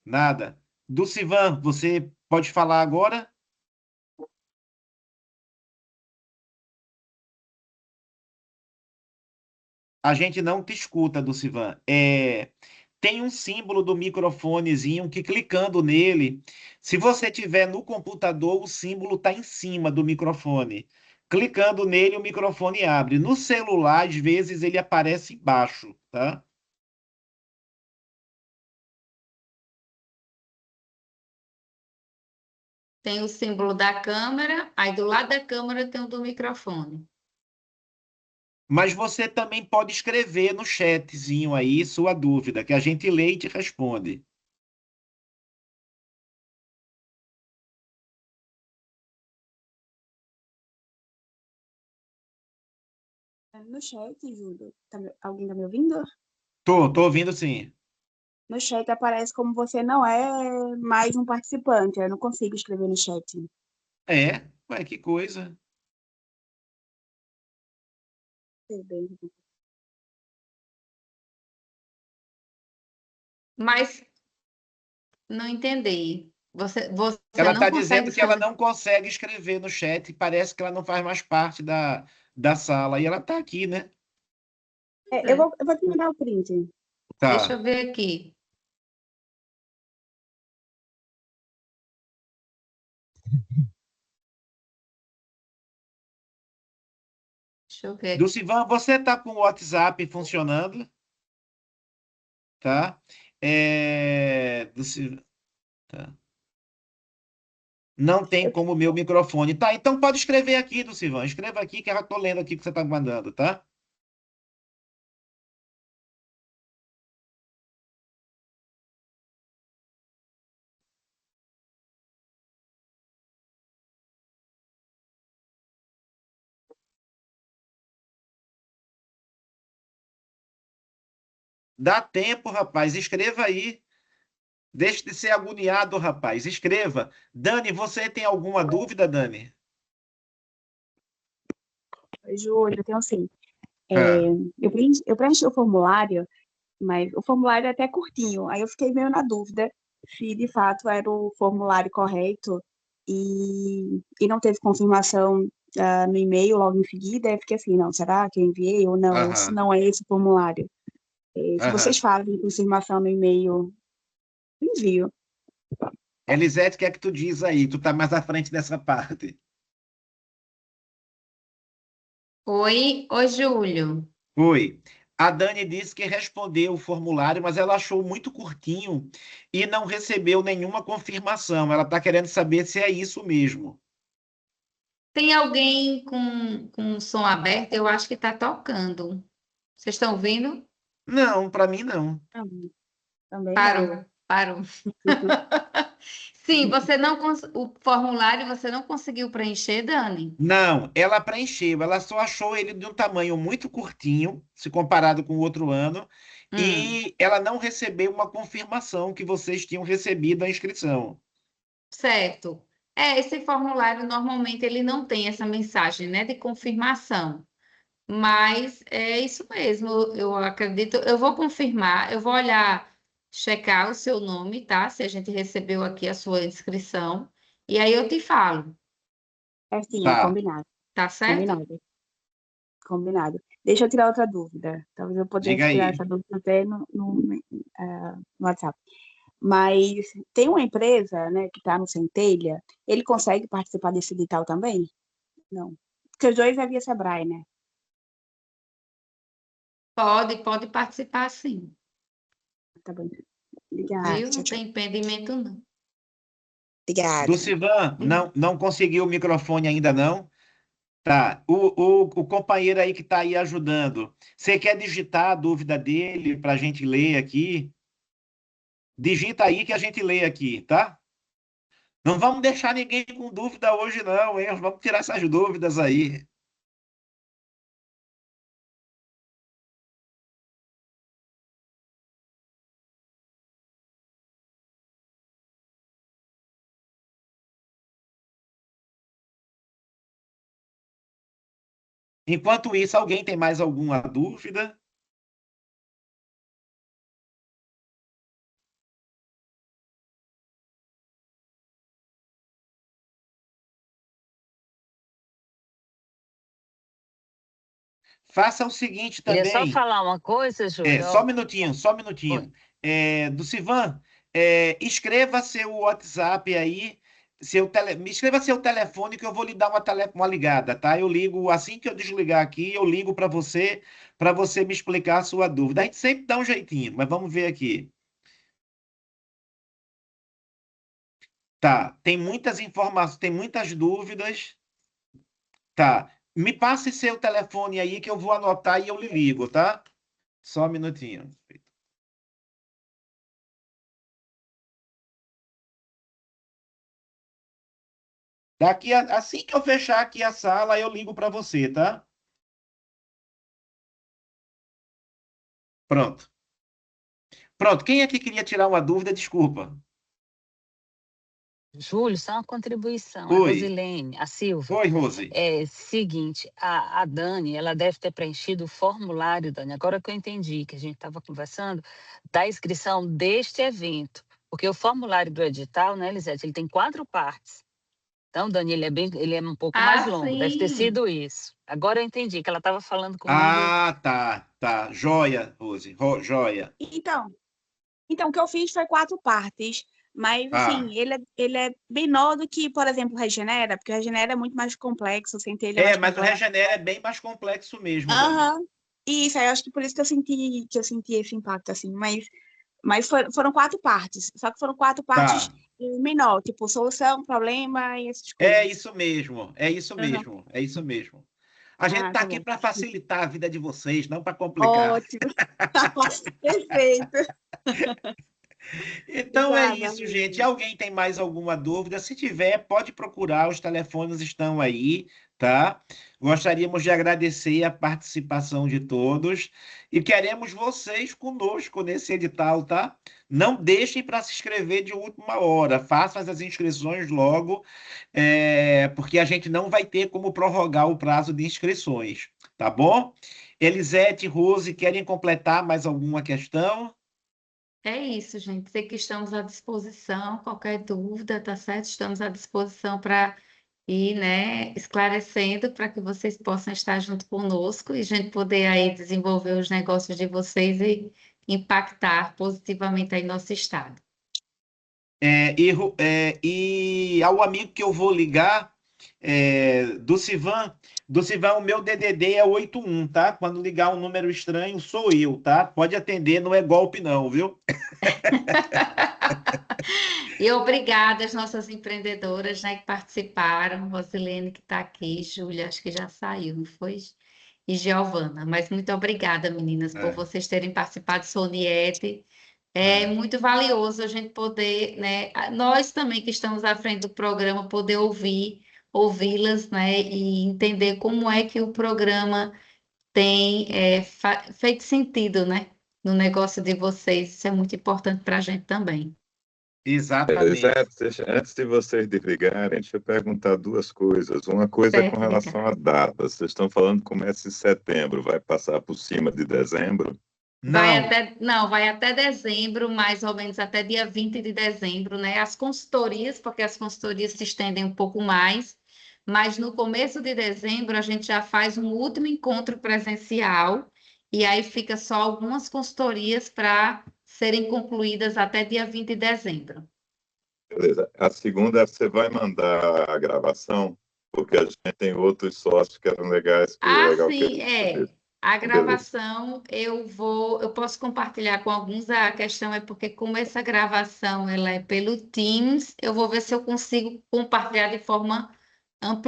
Nada. Dulcivan, você pode falar agora? A gente não te escuta, Dulcivan. Tem um símbolo do microfonezinho que clicando nele, se você tiver no computador, o símbolo está em cima do microfone. Clicando nele, o microfone abre. No celular, às vezes, ele aparece embaixo, tá? Tem o símbolo da câmera, aí do lado da câmera tem o do microfone. Mas você também pode escrever no chatzinho aí sua dúvida, que a gente lê e te responde. No chat, Júlio, alguém tá me ouvindo? Tô ouvindo sim. No chat aparece como você não é mais um participante. Eu não consigo escrever no chat. Ué, que coisa. Mas não entendi. Você Ela não está consegue dizendo que ela escrever. não consegue escrever no chat, e parece que ela não faz mais parte da sala. E ela está aqui, né? Eu vou te mandar o print. Deixa Tá. eu ver aqui. Deixa eu ver aqui. Dulcivan, você está com o WhatsApp funcionando? Tá? Tá. Não tem como o meu microfone. Tá, então pode escrever aqui, Dulcivan. Escreva aqui que eu já estou lendo aqui o que você está mandando, tá? Dá tempo, rapaz. Escreva aí. Deixe de ser agoniado, rapaz. Escreva. Dani, você tem alguma dúvida, Dani? Júlio, eu tenho assim. Ah, Eu preenchi o formulário, mas o formulário é até curtinho. Aí eu fiquei meio na dúvida se de fato era o formulário correto e não teve confirmação no e-mail logo em seguida. Aí eu fiquei assim, não, será que eu enviei ou não? Ou se aham, não é esse o formulário? Se vocês aham. fazem confirmação no e-mail, eu envio. Elisete, o que é que tu diz aí? Tu tá mais à frente dessa parte. Oi, Júlio. Oi. A Dani disse que respondeu o formulário, mas ela achou muito curtinho e não recebeu nenhuma confirmação. Ela está querendo saber se é isso mesmo. Tem alguém com o som aberto? Eu acho que está tocando. Vocês estão ouvindo? Não, para mim não. Também não. Parou. Sim, você não o formulário você não conseguiu preencher, Dani? Não, ela preencheu, ela só achou ele de um tamanho muito curtinho, se comparado com o outro ano, Hum, e ela não recebeu uma confirmação que vocês tinham recebido a inscrição. certo. Esse formulário normalmente ele não tem essa mensagem, né, de confirmação. Mas é isso mesmo, eu acredito. Eu vou confirmar, eu vou olhar, checar o seu nome, tá? Se a gente recebeu aqui a sua inscrição. E aí eu te falo, É sim, é Tá, combinado. tá certo? Combinado. Combinado. Deixa eu tirar outra dúvida. Talvez eu diga pudesse tirar aí. essa dúvida até no WhatsApp. Mas tem uma empresa, né, que está no Centelha, ele consegue participar desse edital também? Não. Porque os dois é via Sebrae, né? Pode participar sim, Tá bom. Obrigada. viu? Tchau, Não tchau. tem impedimento, não. Obrigada. Dulcivan, não conseguiu o microfone ainda não? Tá. O companheiro aí que está aí ajudando, você quer digitar a dúvida dele para a gente ler aqui? Digita aí que a gente lê aqui, tá? Não vamos deixar ninguém com dúvida hoje, não, hein? Vamos tirar essas dúvidas aí. Enquanto isso, alguém tem mais alguma dúvida? Faça o seguinte Queria só também. falar uma coisa, Júlio. Só um Ó, minutinho, só um oi. minutinho. Dulcivan, escreva seu WhatsApp aí, me escreva seu telefone que eu vou lhe dar uma ligada, tá? Eu ligo, assim que eu desligar aqui, eu ligo para você me explicar a sua dúvida. A gente sempre dá um jeitinho, mas vamos ver aqui. Tá, tem muitas informações, tem muitas dúvidas. Tá, me passe seu telefone aí que eu vou anotar e eu lhe ligo, tá? Só um minutinho. Assim que eu fechar aqui a sala, eu ligo para você, tá? Pronto. Pronto. Quem aqui queria tirar uma dúvida? Desculpa. Júlio, só uma contribuição. É Oi. Rosilene, a Silva. Oi, Rose. É seguinte, a Dani, ela deve ter preenchido o formulário, Dani, agora que eu entendi, que a gente estava conversando, da inscrição deste evento. Porque o formulário do edital, né, Elisete, ele tem 4 partes. Então, Dani, ele é um pouco mais Ah, longo, deve ter sim. sido isso. Agora eu entendi que ela estava falando comigo. Ah, tá, tá. Joia, Rose. Joia. Então, o que eu fiz foi 4 partes. Mas, Ah, assim, ele é menor do que, por exemplo, o Regenera, porque o Regenera é muito mais complexo, o Centelha ele é mais mas o complexo. Regenera é bem mais complexo mesmo, Dani. Aham. Isso, aí eu acho que por isso que eu senti esse impacto, assim. Mas foram 4 partes. Só que foram 4 partes Tá. menor, tipo, solução, problema e essas É coisas. isso mesmo, é isso Aham. mesmo, é isso mesmo. A gente Ah, está tá aqui bom. para facilitar a vida de vocês, não para complicar. Ótimo. Perfeito. Então é Obrigada, isso, gente. amiga. Alguém tem mais alguma dúvida? Se tiver, pode procurar, os telefones estão aí, tá? Gostaríamos de agradecer a participação de todos e queremos vocês conosco nesse edital, tá? Não deixem para se inscrever de última hora, façam as inscrições logo, porque a gente não vai ter como prorrogar o prazo de inscrições, tá bom? Elisete, Rose, querem completar mais alguma questão? É isso, gente. Sei que estamos à disposição. Qualquer dúvida, tá certo? Estamos à disposição para ir, né, esclarecendo para que vocês possam estar junto conosco e a gente poder aí desenvolver os negócios de vocês e impactar positivamente aí nosso estado. E ao amigo que eu vou ligar, do Sivan, o meu DDD é 81, tá? Quando ligar um número estranho, sou eu, tá? Pode atender, não é golpe não, viu? E obrigada às nossas empreendedoras, né, que participaram, Rosilene que está aqui, Júlia, acho que já saiu, não foi? E Giovana. Mas muito obrigada, meninas, por É, vocês terem participado, Soniete. É é. muito valioso a gente poder, né, nós também que estamos à frente do programa, poder ouvi-las, né, e entender como é que o programa tem feito sentido, né, no negócio de vocês. Isso é muito importante para a gente também. Exatamente. Elisete, antes de vocês desligarem, deixa eu perguntar duas coisas. Uma coisa é com Certo, diga. relação à data. Vocês estão falando que começa em setembro, vai passar por cima de dezembro? Não, Vai até dezembro, mais ou menos até dia 20 de dezembro, né? As consultorias, porque as consultorias se estendem um pouco mais, mas no começo de dezembro a gente já faz um último encontro presencial e aí fica só algumas consultorias para serem concluídas até dia 20 de dezembro. Beleza. A segunda, você vai mandar a gravação, porque a gente tem outros sócios que eram legais, que é Ah, legal que sim, eles saberem. A Beleza. gravação eu posso compartilhar com alguns. A questão é porque como essa gravação ela é pelo Teams, eu vou ver se eu consigo compartilhar de forma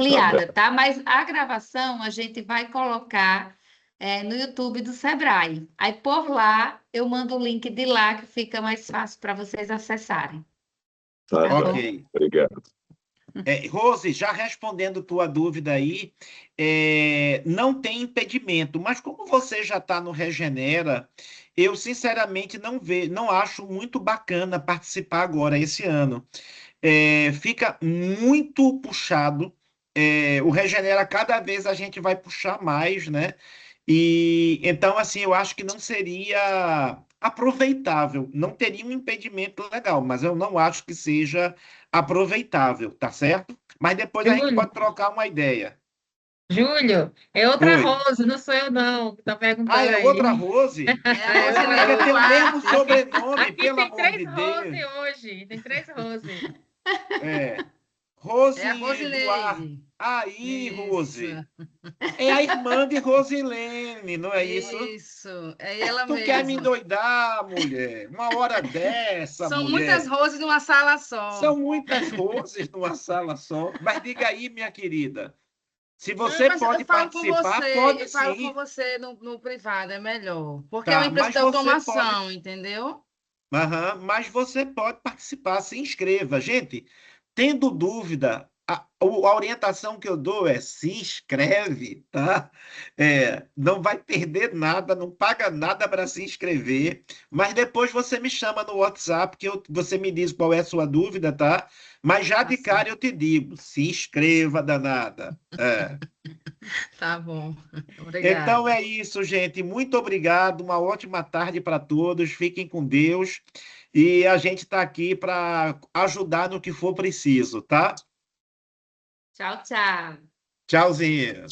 Tá bem. ampliada, tá? Mas a gravação a gente vai colocar no YouTube do Sebrae. Aí por lá eu mando o link de lá que fica mais fácil para vocês acessarem, Tá tá bem. bom? ok. Obrigado. Rose, já respondendo tua dúvida aí, não tem impedimento, mas como você já está no Regenera, eu sinceramente não acho muito bacana participar agora, esse ano. Fica muito puxado. O Regenera, cada vez a gente vai puxar mais, né? E então, assim, eu acho que não seria aproveitável, não teria um impedimento legal, mas eu não acho que seja aproveitável, tá certo? Mas depois a gente Júlio, pode trocar uma ideia. Júlio, é outra Oi. Rose, não sou eu não, que tá Ah, perguntando é outra aí. Rose? É a É outra Ah, quer ter Rosilene o Rose. mesmo Duarte. sobrenome, Aqui pelo tem amor três de Deus. Rose hoje, tem três Rose. É. É a Rose Duarte. Rosileide. Aí, Isso, Rose. É a irmã de Rosilene, não é isso? isso. É ela Tu quer me mesma. endoidar, mulher? Uma hora dessa, São muitas mulher. roses numa sala só. São muitas roses numa sala só. Mas diga aí, minha querida. Se Não, você mas eu pode falo com participar, você, pode eu falo com sim. você no privado, é melhor. Porque é uma Tá, empresa mas de você pode. automação, entendeu? Aham, mas você pode participar, se inscreva. Gente, tendo dúvida, a orientação que eu dou é se inscreve, tá? Não vai perder nada, não paga nada para se inscrever, mas depois você me chama no WhatsApp, você me diz qual é a sua dúvida, tá? Mas já de Assim. cara eu te digo, se inscreva, danada. Tá bom. Então Obrigada. é isso, gente. Muito obrigado. Uma ótima tarde para todos. Fiquem com Deus. E a gente está aqui para ajudar no que for preciso, tá? Tchau, tchau. Tchauzinho.